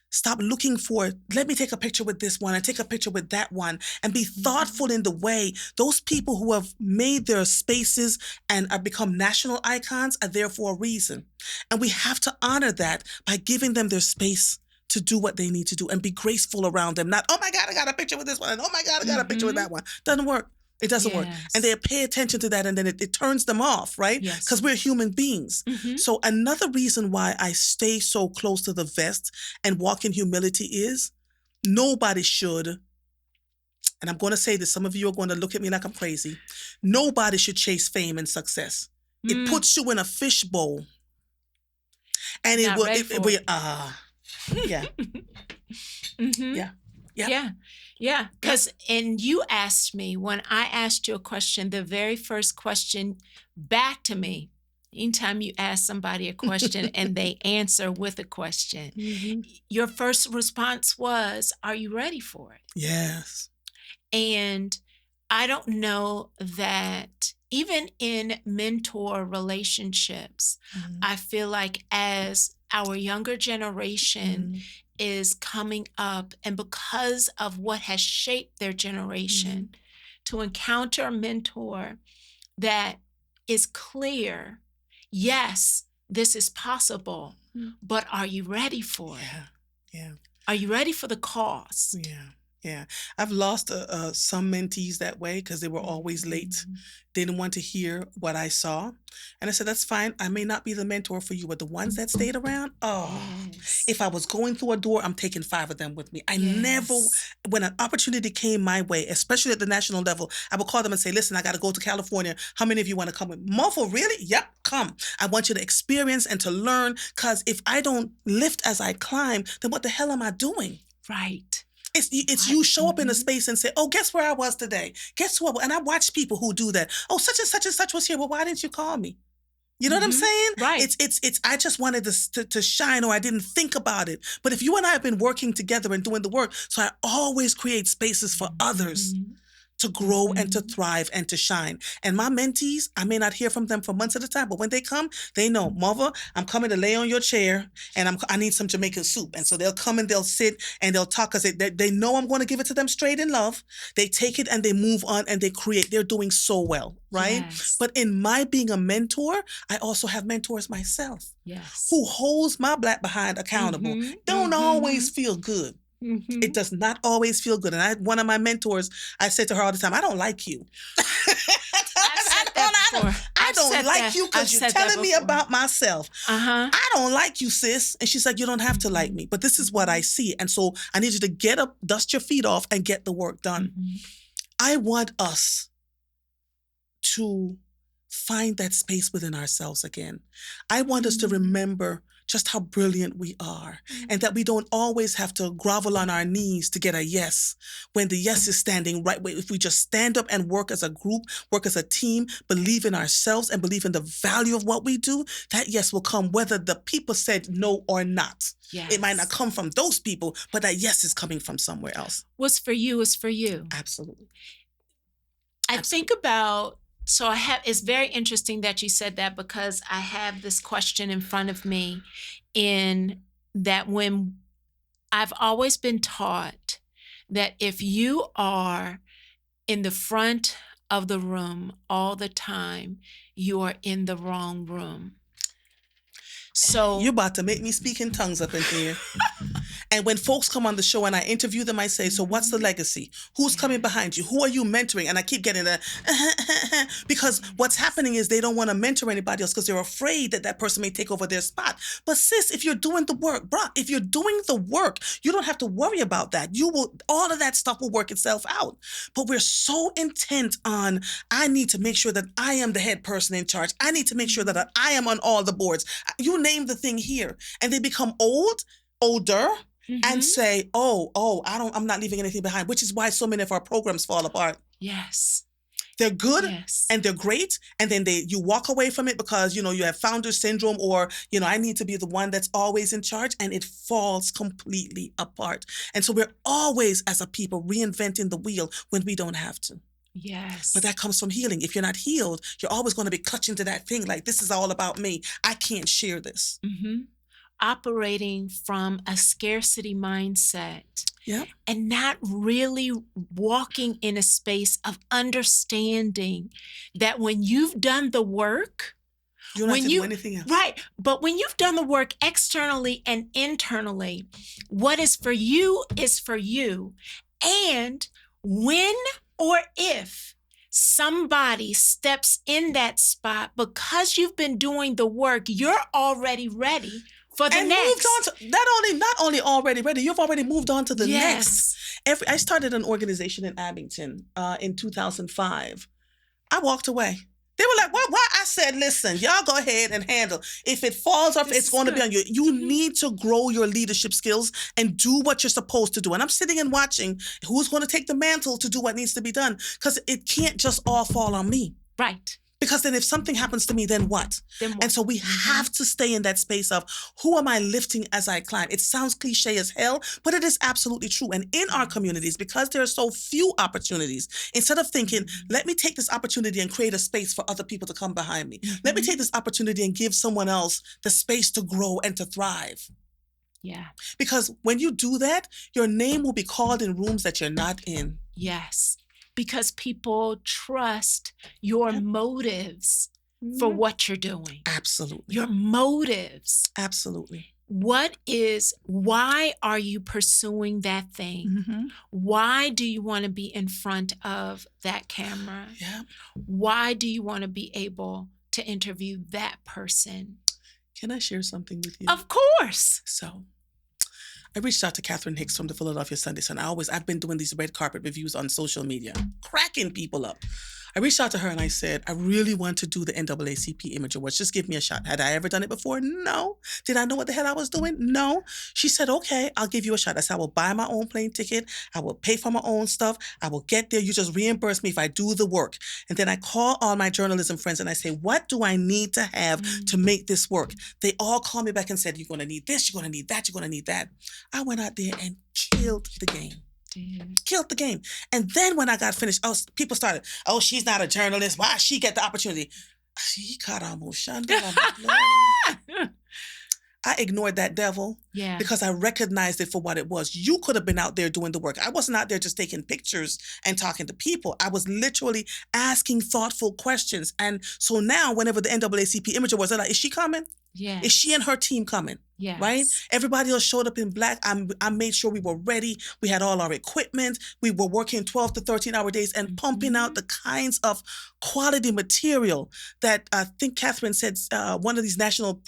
stop looking for, let me take a picture with this one and take a picture with that one, and be thoughtful in the way. Those people who have made their spaces and have become national icons are there for a reason. And we have to honor that by giving them their space to do what they need to do and be graceful around them. Not, "Oh my God, I got a picture with this one. And oh my God, I got a picture with that one." Doesn't work. It doesn't work. And they Yes. pay attention to that, and then it turns them off, right? Yes. Because we're human beings. Mm-hmm. So another reason why I stay so close to the vest and walk in humility is nobody should, and I'm going to say this, some of you are going to look at me like I'm crazy. Nobody should chase fame and success. It puts you in a fishbowl. And Not ready it for will, it. yeah, Mm-hmm. yeah, yeah. Yeah. Yeah. Because, and you asked me, when I asked you a question, the very first question back to me, anytime you ask somebody a question and they answer with a question, Mhm. your first response was, are you ready for it? Yes. And I don't know that even in mentor relationships, Mhm. I feel like as our younger generation Mhm. is coming up, and because of what has shaped their generation, to encounter a mentor that is clear, yes, this is possible, but are you ready for it? Yeah. Yeah. Are you ready for the cost? Yeah. Yeah. I've lost some mentees that way because they were always late. They didn't want to hear what I saw. And I said, that's fine. I may not be the mentor for you, but the ones that stayed around, Yes. if I was going through a door, I'm taking 5 of them with me. I never, Yes. when an opportunity came my way, especially at the national level, I would call them and say, listen, I got to go to California. How many of you want to come with me? Mofo, really? Yep, come. I want you to experience and to learn, because if I don't lift as I climb, then what the hell am I doing? Right. It's you show up in a space and say, oh, guess where I was today? Guess what? And I watch people who do that. Oh, such and such was here. Well, why didn't you call me? You know what I'm saying? Right. It's I just wanted to shine, or I didn't think about it. But if you and I have been working together and doing the work, so I always create spaces for others to grow and to thrive and to shine. And my mentees, I may not hear from them for months at a time, but when they come, they know, mother, I'm coming to lay on your chair, and I need some Jamaican soup. And so they'll come and they'll sit and they'll talk, because they know I'm going to give it to them straight in love. They take it and they move on and they create. They're doing so well, right? Yes. But in my being a mentor, I also have mentors myself. Yes. Who holds my black behind accountable. Don't always feel good. It does not always feel good. And one of my mentors, I said to her all the time, I don't like you. I don't like you because you're telling me about myself. I don't like you, sis. And she's like, you don't have to like me, but this is what I see. And so I need you to get up, dust your feet off, and get the work done. I want us to find that space within ourselves again. I want us to remember just how brilliant we are, and that we don't always have to grovel on our knees to get a yes when the yes is standing right way. If we just stand up and work as a group, work as a team, believe in ourselves and believe in the value of what we do, that yes will come whether the people said no or not. Yes. It might not come from those people, but that yes is coming from somewhere else. What's for you is for you. Absolutely. I think about, so it's very interesting that you said that, because I have this question in front of me, in that when I've always been taught that if you are in the front of the room all the time, you are in the wrong room. So you're about to make me speak in tongues up in here. And when folks come on the show and I interview them, I say, so what's the legacy? Who's coming behind you? Who are you mentoring? And I keep getting that, because what's happening is they don't want to mentor anybody else because they're afraid that that person may take over their spot. But sis, if you're doing the work, bruh, if you're doing the work, you don't have to worry about that. All of that stuff will work itself out. But we're so intent on, I need to make sure that I am the head person in charge. I need to make sure that I am on all the boards. You name the thing here. And they become older, and say, I'm not leaving anything behind, which is why so many of our programs fall apart. Yes. They're good and they're great. And then you walk away from it because, you have founder syndrome, or, I need to be the one that's always in charge, and it falls completely apart. And so we're always, as a people, reinventing the wheel when we don't have to. Yes. But that comes from healing. If you're not healed, you're always going to be clutching to that thing like, this is all about me. I can't share this. Operating from a scarcity mindset. Yeah. And not really walking in a space of understanding that when you've done the work, you don't have to do anything else. Right. But when you've done the work externally and internally, what is for you is for you. And when or if somebody steps in that spot, because you've been doing the work, you're already ready for the and next. moved on to not only already ready, you've already moved on to the next. Yes. I started an organization in Abington in 2005. I walked away. They were like, "What? What?" I said, "Listen, y'all go ahead and handle. If it falls off, This it's is going to be good. on you. You need to grow your leadership skills and do what you're supposed to do." And I'm sitting and watching who's going to take the mantle to do what needs to be done, because it can't just all fall on me. Right. Because then if something happens to me, then what? Then what? And so we have to stay in that space of, who am I lifting as I climb? It sounds cliche as hell, but it is absolutely true. And in our communities, because there are so few opportunities, instead of thinking, let me take this opportunity and create a space for other people to come behind me. Let me take this opportunity and give someone else the space to grow and to thrive. Yeah. Because when you do that, your name will be called in rooms that you're not in. Yes. Because people trust your motives for what you're doing. Absolutely. Your motives. Absolutely. Why are you pursuing that thing? Why do you want to be in front of that camera? Yeah. Why do you want to be able to interview that person? Can I share something with you? Of course. So I reached out to Catherine Hicks from the Philadelphia Sunday Sun. I've been doing these red carpet reviews on social media, cracking people up. I reached out to her and I said, I really want to do the NAACP Image Awards. Just give me a shot. Had I ever done it before? No. Did I know what the hell I was doing? No. She said, okay, I'll give you a shot. I said, I will buy my own plane ticket. I will pay for my own stuff. I will get there. You just reimburse me if I do the work. And then I call all my journalism friends and I say, what do I need to have to make this work? They all call me back and said, you're going to need this, you're going to need that, you're going to need that. I went out there and killed the game. Killed the game. And then when I got finished, people started, she's not a journalist. Why she get the opportunity? I ignored that devil because I recognized it for what it was. You could have been out there doing the work. I wasn't out there just taking pictures and talking to people. I was literally asking thoughtful questions. And so now whenever the NAACP Image Awards, they're like, is she coming? Yeah. Is she and her team coming? Yes. Right? Everybody else showed up in black. I made sure we were ready. We had all our equipment. We were working 12 to 13-hour days and pumping out the kinds of quality material that I think Catherine said, one of these national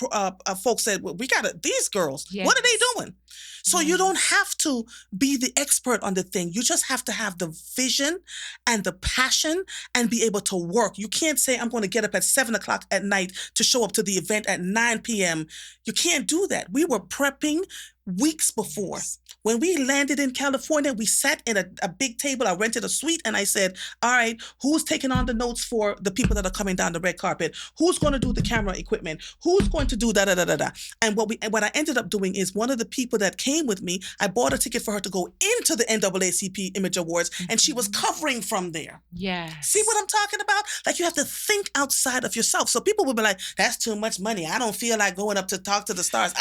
folks said, well, we got these girls. Yes. What are they doing? So you don't have to be the expert on the thing. You just have to have the vision and the passion and be able to work. You can't say, I'm going to get up at 7 o'clock at night to show up to the event at 9 p.m. You can't do that. We were prepping weeks before. When we landed in California, we sat in a big table. I rented a suite and I said, all right, who's taking on the notes for the people that are coming down the red carpet? Who's going to do the camera equipment? Who's going to do da-da-da-da-da? And what I ended up doing is one of the people that came with me, I bought a ticket for her to go into the NAACP Image Awards and she was covering from there. Yes. See what I'm talking about? Like you have to think outside of yourself. So people will be like, that's too much money. I don't feel like going up to talk to the stars.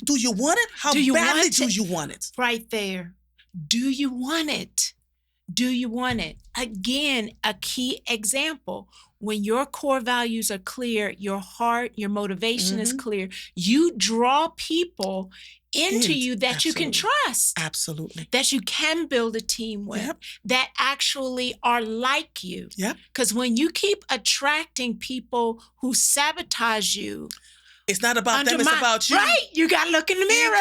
Do you want it? How badly do you want it? Right there. Do you want it? Do you want it? Again, a key example. When your core values are clear, your heart, your motivation is clear, you draw people into you that you can trust. Absolutely. That you can build a team with, that actually are like you. Because when you keep attracting people who sabotage you, it's not about them, it's about you. Right. You got to look in the mirror.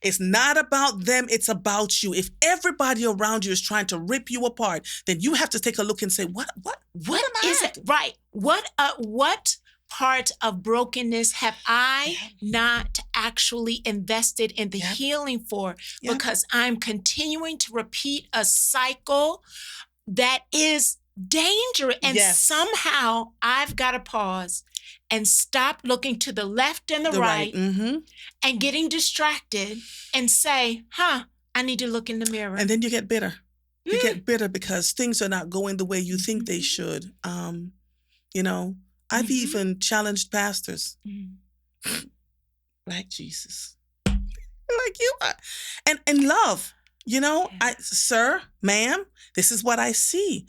It's not about them, it's about you. If everybody around you is trying to rip you apart, then you have to take a look and say, what am is I? It? Right. What part of brokenness have I not actually invested in the healing for? Because I'm continuing to repeat a cycle that is dangerous. And somehow I've got to pause and stop looking to the left and the right. And getting distracted and say, I need to look in the mirror. And then you get bitter. You get bitter because things are not going the way you think they should. I've even challenged pastors. Like Jesus. Like you are. And in love. Sir, ma'am, this is what I see.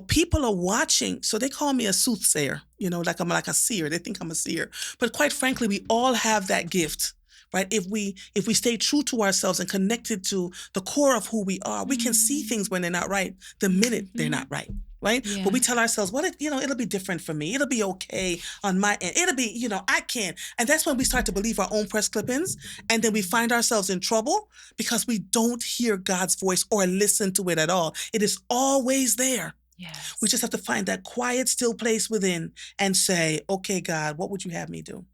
People are watching. So they call me a soothsayer, like I'm like a seer. They think I'm a seer. But quite frankly, we all have that gift, right? If we stay true to ourselves and connected to the core of who we are, we can see things when they're not right the minute they're not right. Right? Yeah. But we tell ourselves, well, it'll be different for me. It'll be okay on my end. It'll be, I can. And that's when we start to believe our own press clippings. And then we find ourselves in trouble because we don't hear God's voice or listen to it at all. It is always there. Yes. We just have to find that quiet, still place within and say, okay, God, what would you have me do?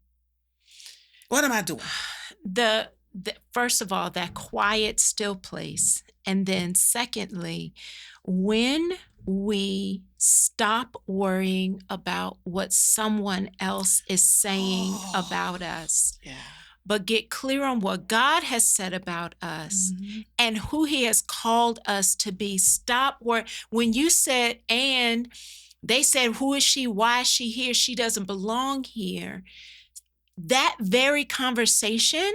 What am I doing? The first of all, that quiet, still place. And then secondly, when we stop worrying about what someone else is saying about us, but get clear on what God has said about us and who he has called us to be. Stop worrying. When you said, and they said, who is she? Why is she here? She doesn't belong here. That very conversation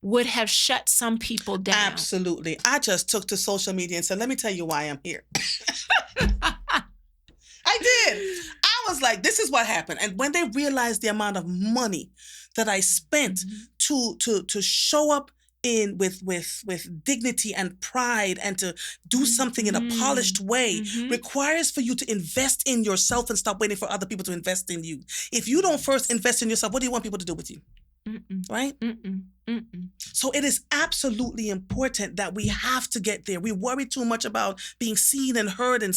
would have shut some people down. Absolutely. I just took to social media and said, let me tell you why I'm here. I did. I was like, this is what happened. And when they realized the amount of money that I spent to show up in with dignity and pride and to do something in a polished way requires for you to invest in yourself and stop waiting for other people to invest in you. If you don't first invest in yourself, what do you want people to do with you? Right? So it is absolutely important that we have to get there. We worry too much about being seen and heard and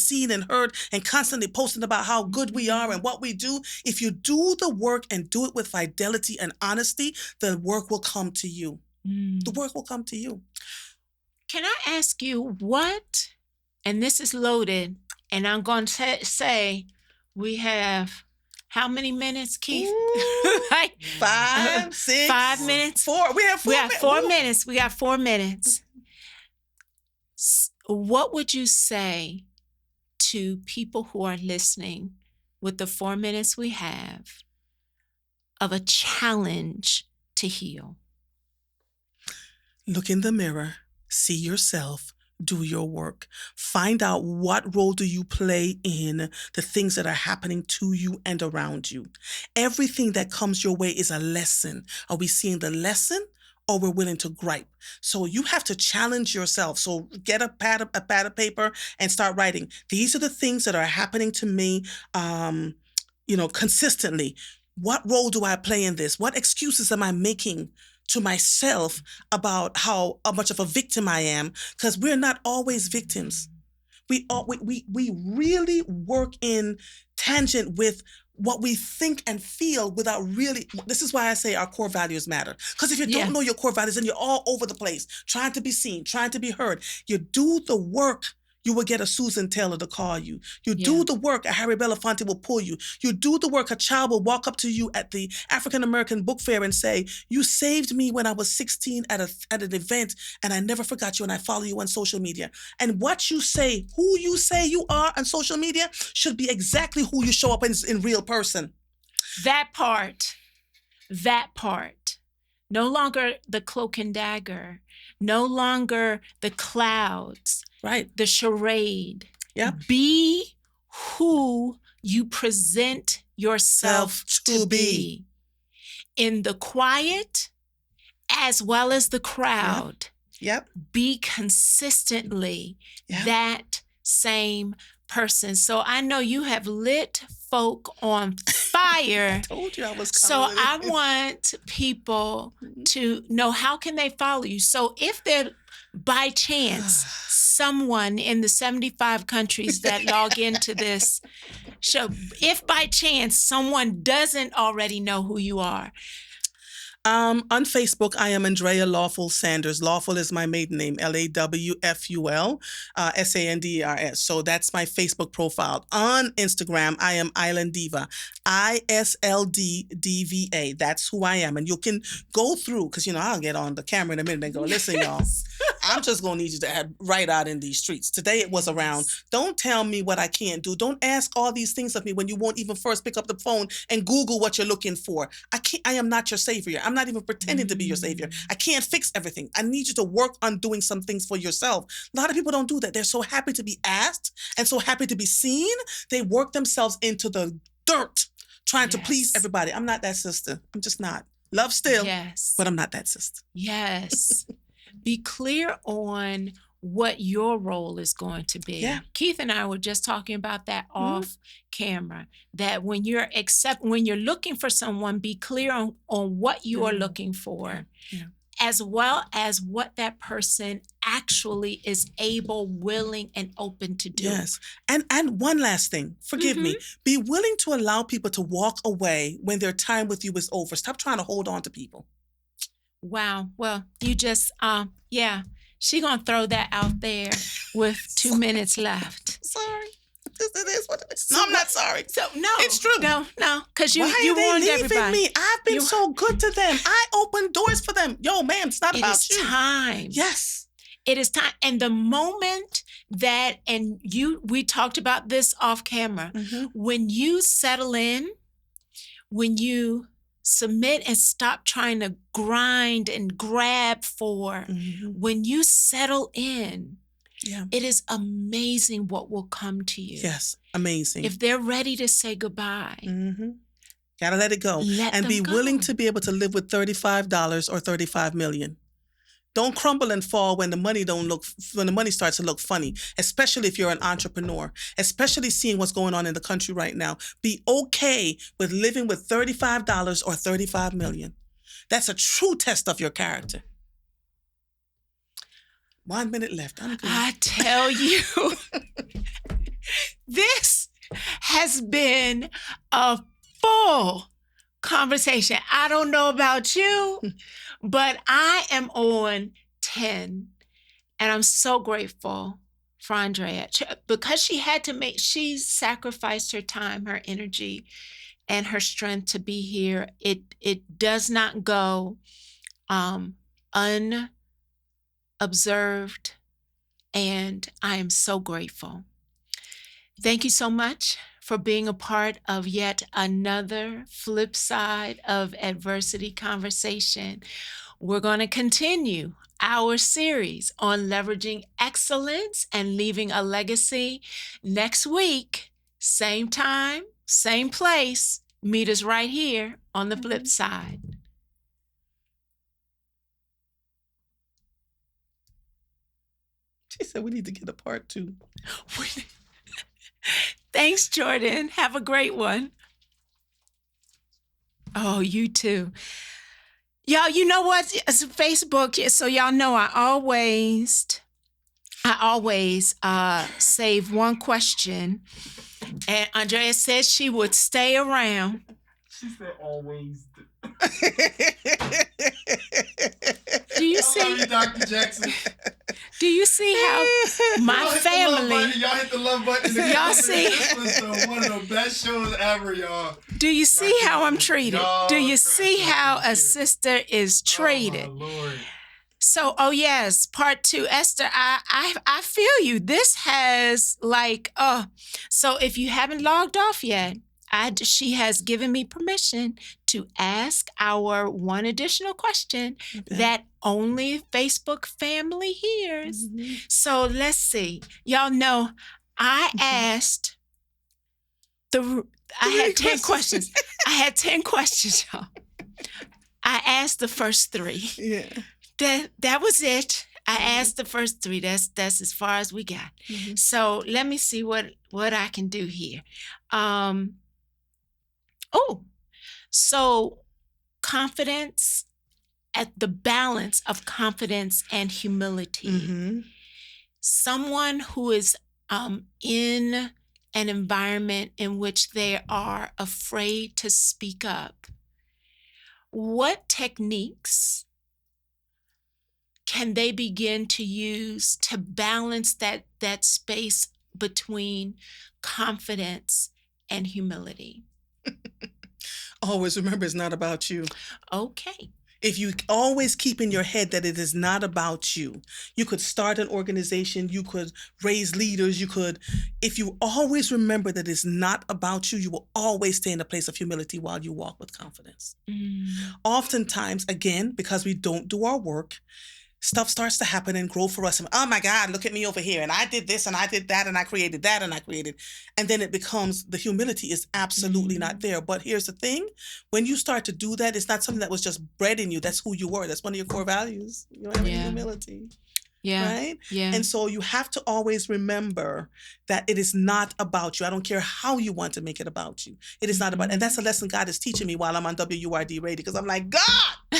constantly posting about how good we are and what we do. If you do the work and do it with fidelity and honesty, the work will come to you. The work will come to you. Can I ask you what, and this is loaded, and I'm going to say we have how many minutes, Keith? Like 5, 6, 5 minutes. 4. We have 4 minutes. 4 minutes. We got 4 minutes. What would you say to people who are listening with the 4 minutes we have of a challenge to heal? Look in the mirror, see yourself, do your work. Find out what role do you play in the things that are happening to you and around you. Everything that comes your way is a lesson. Are we seeing the lesson or we're willing to gripe? So you have to challenge yourself. So get a pad of paper and start writing. These are the things that are happening to me, consistently. What role do I play in this? What excuses am I making to myself about how much of a victim I am? Because we're not always victims. We really work in tangent with what we think and feel without really. This is why I say our core values matter. Because if you don't know your core values, then you're all over the place, trying to be seen, trying to be heard. You do the work, you will get a Susan Taylor to call you. You do the work, a Harry Belafonte will pull you. You do the work, a child will walk up to you at the African American Book Fair and say, you saved me when I was 16 at an event, and I never forgot you, and I follow you on social media. And what you say, who you say you are on social media should be exactly who you show up in real person. That part. No longer the cloak and dagger. No longer the clouds. Right. The charade. Yeah. Be who you present yourself to be. In the quiet as well as the crowd. Yep. Be consistently that same person. So I know you have lit folk on fire. I told you I was coming. So I want people to know, how can they follow you? So if they're by chance someone in the 75 countries that log into this show, if by chance someone doesn't already know who you are, on Facebook, I am Andrea Lawful Sanders. Lawful is my maiden name, Lawful, Sanders. So that's my Facebook profile. On Instagram, I am Island Diva, ISLDDVA. That's who I am. And you can go through, because, I'll get on the camera in a minute and go, listen, y'all, I'm just going to need you to right out in these streets. Today it was around, don't tell me what I can't do. Don't ask all these things of me when you won't even first pick up the phone and Google what you're looking for. I am not your savior. I'm not even pretending to be your savior. I can't fix everything. I need you to work on doing some things for yourself. A lot of people don't do that. They're so happy to be asked and so happy to be seen. They work themselves into the dirt trying to please everybody. I'm not that sister. I'm just not. Love still, Yes. but I'm not that sister. Yes. Be clear on what your role is going to be. Yeah. Keith and I were just talking about that Mhm. off camera, that when you're looking for someone, be clear on what you are looking for, Yeah. as well as what that person actually is able, willing, and open to do. Yes. And one last thing, forgive me. Be willing to allow people to walk away when their time with you is over. Stop trying to hold on to people. Wow. Well, you just, yeah, she gonna throw that out there with 2 minutes left. Sorry. It is what it is. No, I'm not sorry. So no, It's true. No, because you Why you are they warned leaving everybody. me? I've been so good to them. I opened doors for them. Yo, ma'am, it's not It about is you. time. Yes. It is time. And the moment that, and we talked about this off camera, when you settle in, when you submit and stop trying to grind and grab for, when you settle in, it is amazing what will come to you. Yes, amazing. If they're ready to say goodbye, gotta let it go. And be willing to be able to live with $35 or $35 million. Don't crumble and fall when the money starts to look funny, especially if you're an entrepreneur, especially seeing what's going on in the country right now. Be okay with living with $35 or $35 million. That's a true test of your character. 1 minute left. I'm good. I tell you, this has been a full conversation. I don't know about you, but I am on 10, and I'm so grateful for Andrea because she sacrificed her time, her energy, and her strength to be here. It does not go unobserved, and I am so grateful. Thank you so much for being a part of yet another flip side of adversity conversation. We're going to continue our series on leveraging excellence and leaving a legacy next week. Same time, same place. Meet us right here on the flip side. She said we need to get a part 2. Thanks, Jordan. Have a great one. Oh, you too. Y'all, you know what? It's Facebook, so y'all know I always save one question. And Andrea said she would stay around. She said always. Do you I see? love you, Dr. Jackson. Do you see how my family? Y'all hit the love button. Y'all see? This was one of the best shows ever, y'all. Do you see how I'm treated? Do you see how a sister is treated? Oh, my Lord. So, oh yes, part 2. Esther, I feel you. This has so if you haven't logged off yet, she has given me permission to ask our one additional question that only Facebook family hears. So let's see. Y'all know I asked I had 10 questions. I had 10 questions, y'all. I asked the first 3. Yeah. That was it. I asked the first 3. That's as far as we got. So let me see what I can do here. So confidence, at the balance of confidence and humility. Someone who is in an environment in which they are afraid to speak up. What techniques can they begin to use to balance that space between confidence and humility? Always remember it's not about you. Okay. If you always keep in your head that it is not about you, you could start an organization, you could raise leaders, if you always remember that it's not about you, you will always stay in a place of humility while you walk with confidence. Oftentimes, again, because we don't do our work, stuff starts to happen and grow for us. And, oh my God, look at me over here. And I did this and I did that and I created that and I created. And then it becomes the humility is absolutely not there. But here's the thing. When you start to do that, it's not something that was just bred in you. That's who you were. That's one of your core values. You know, humility. Yeah. Right? Yeah. And so you have to always remember that it is not about you. I don't care how you want to make it about you. It is not about, and that's a lesson God is teaching me while I'm on WURD radio, because I'm like, God, you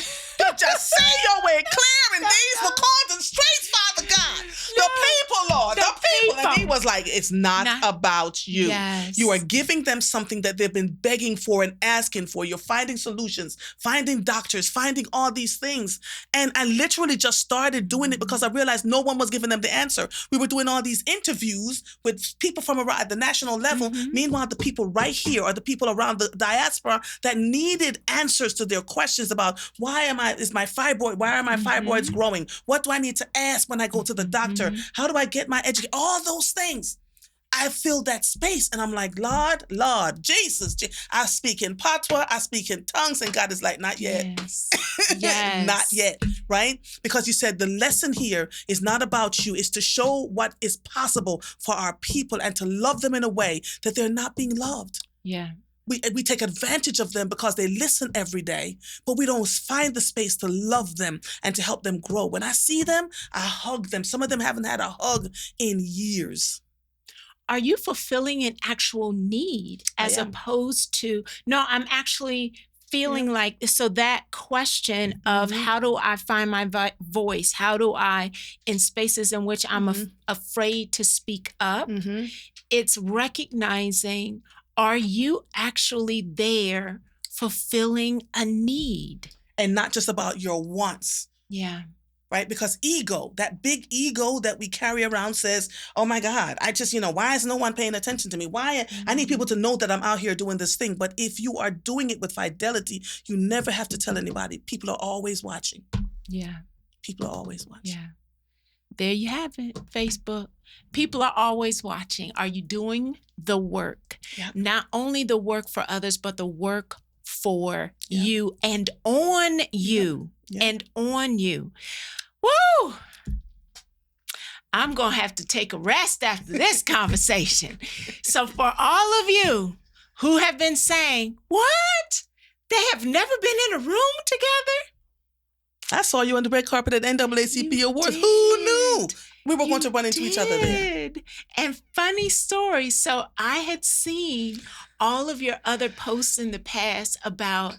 just say your way clear and these were called in streets, Father God. The people, Lord, the people. And he was like, it's not about you. Yes. You are giving them something that they've been begging for and asking for. You're finding solutions, finding doctors, finding all these things. And I literally just started doing it because I realized no one was giving them the answer. We were doing all these interviews with people from around at the national level. Meanwhile, the people right here are the people around the diaspora that needed answers to their questions about why are my fibroids growing? What do I need to ask when I go to the doctor? How do I get my education? All those things. I filled that space and I'm like, Lord, Jesus. I speak in patois, I speak in tongues, and God is like, not yet. Yes. Yes. Not yet, right? Because you said the lesson here is not about you, it's to show what is possible for our people and to love them in a way that they're not being loved. Yeah. We take advantage of them because they listen every day, but we don't find the space to love them and to help them grow. When I see them, I hug them. Some of them haven't had a hug in years. Are you fulfilling an actual need as opposed to, no, I'm actually feeling like, so that question of how do I find my voice? How do I, in spaces in which I'm afraid to speak up, it's recognizing, are you actually there fulfilling a need? And not just about your wants. Yeah. Right? Because ego, that big ego that we carry around says, oh my God, I just, why is no one paying attention to me? Why? I need people to know that I'm out here doing this thing. But if you are doing it with fidelity, you never have to tell anybody. People are always watching. Yeah. People are always watching. Yeah. There you have it, Facebook. People are always watching. Are you doing the work? Yep. Not only the work for others, but the work for you and on you and on you. Woo! I'm going to have to take a rest after this conversation. So for all of you who have been saying, what? They have never been in a room together? I saw you on the red carpet at NAACP Awards. Did. Who knew we were going to run into each other there? And funny story. So I had seen all of your other posts in the past about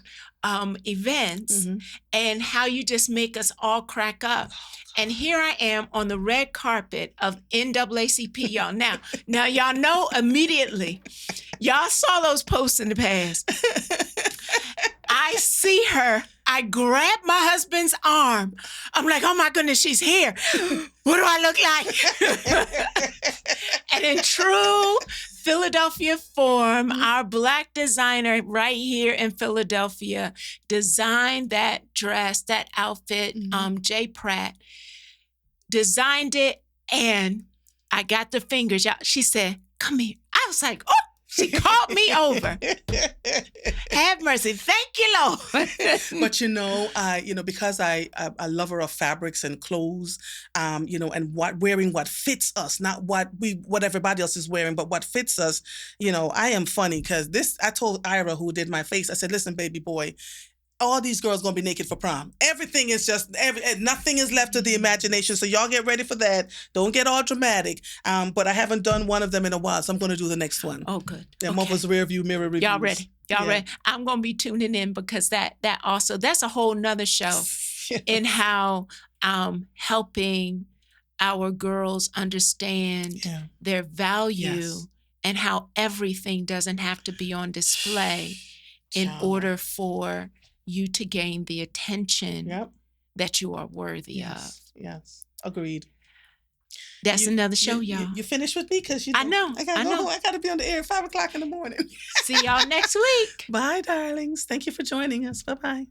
events and how you just make us all crack up. And here I am on the red carpet of NAACP, y'all. Now y'all know immediately. Y'all saw those posts in the past. I see her. I grab my husband's arm. I'm like, oh my goodness, she's here. What do I look like? And in true Philadelphia form, our Black designer right here in Philadelphia designed that dress, that outfit, Jay Pratt, designed it, and I got the fingers. She said, come here. I was like, oh, she called me over. Have mercy. Thank you, Lord. But because I lover of fabrics and clothes, and wearing what fits us, not what everybody else is wearing, but what fits us. I am funny because I told Ira, who did my face, I said, listen, baby boy, all these girls gonna be naked for prom. Everything is nothing is left to the imagination. So y'all get ready for that. Don't get all dramatic. But I haven't done one of them in a while, so I'm gonna do the next one. Oh, good. They're Mother's rear view mirror reviews. Y'all ready? Ready? I'm gonna be tuning in because that's a whole nother show in how helping our girls understand their value and how everything doesn't have to be on display in order for you to gain the attention that you are worthy of. Yes, agreed. That's another show, y'all. You finished with me because I know. I gotta be on the air at 5:00 in the morning. See y'all next week. Bye, darlings. Thank you for joining us. Bye-bye.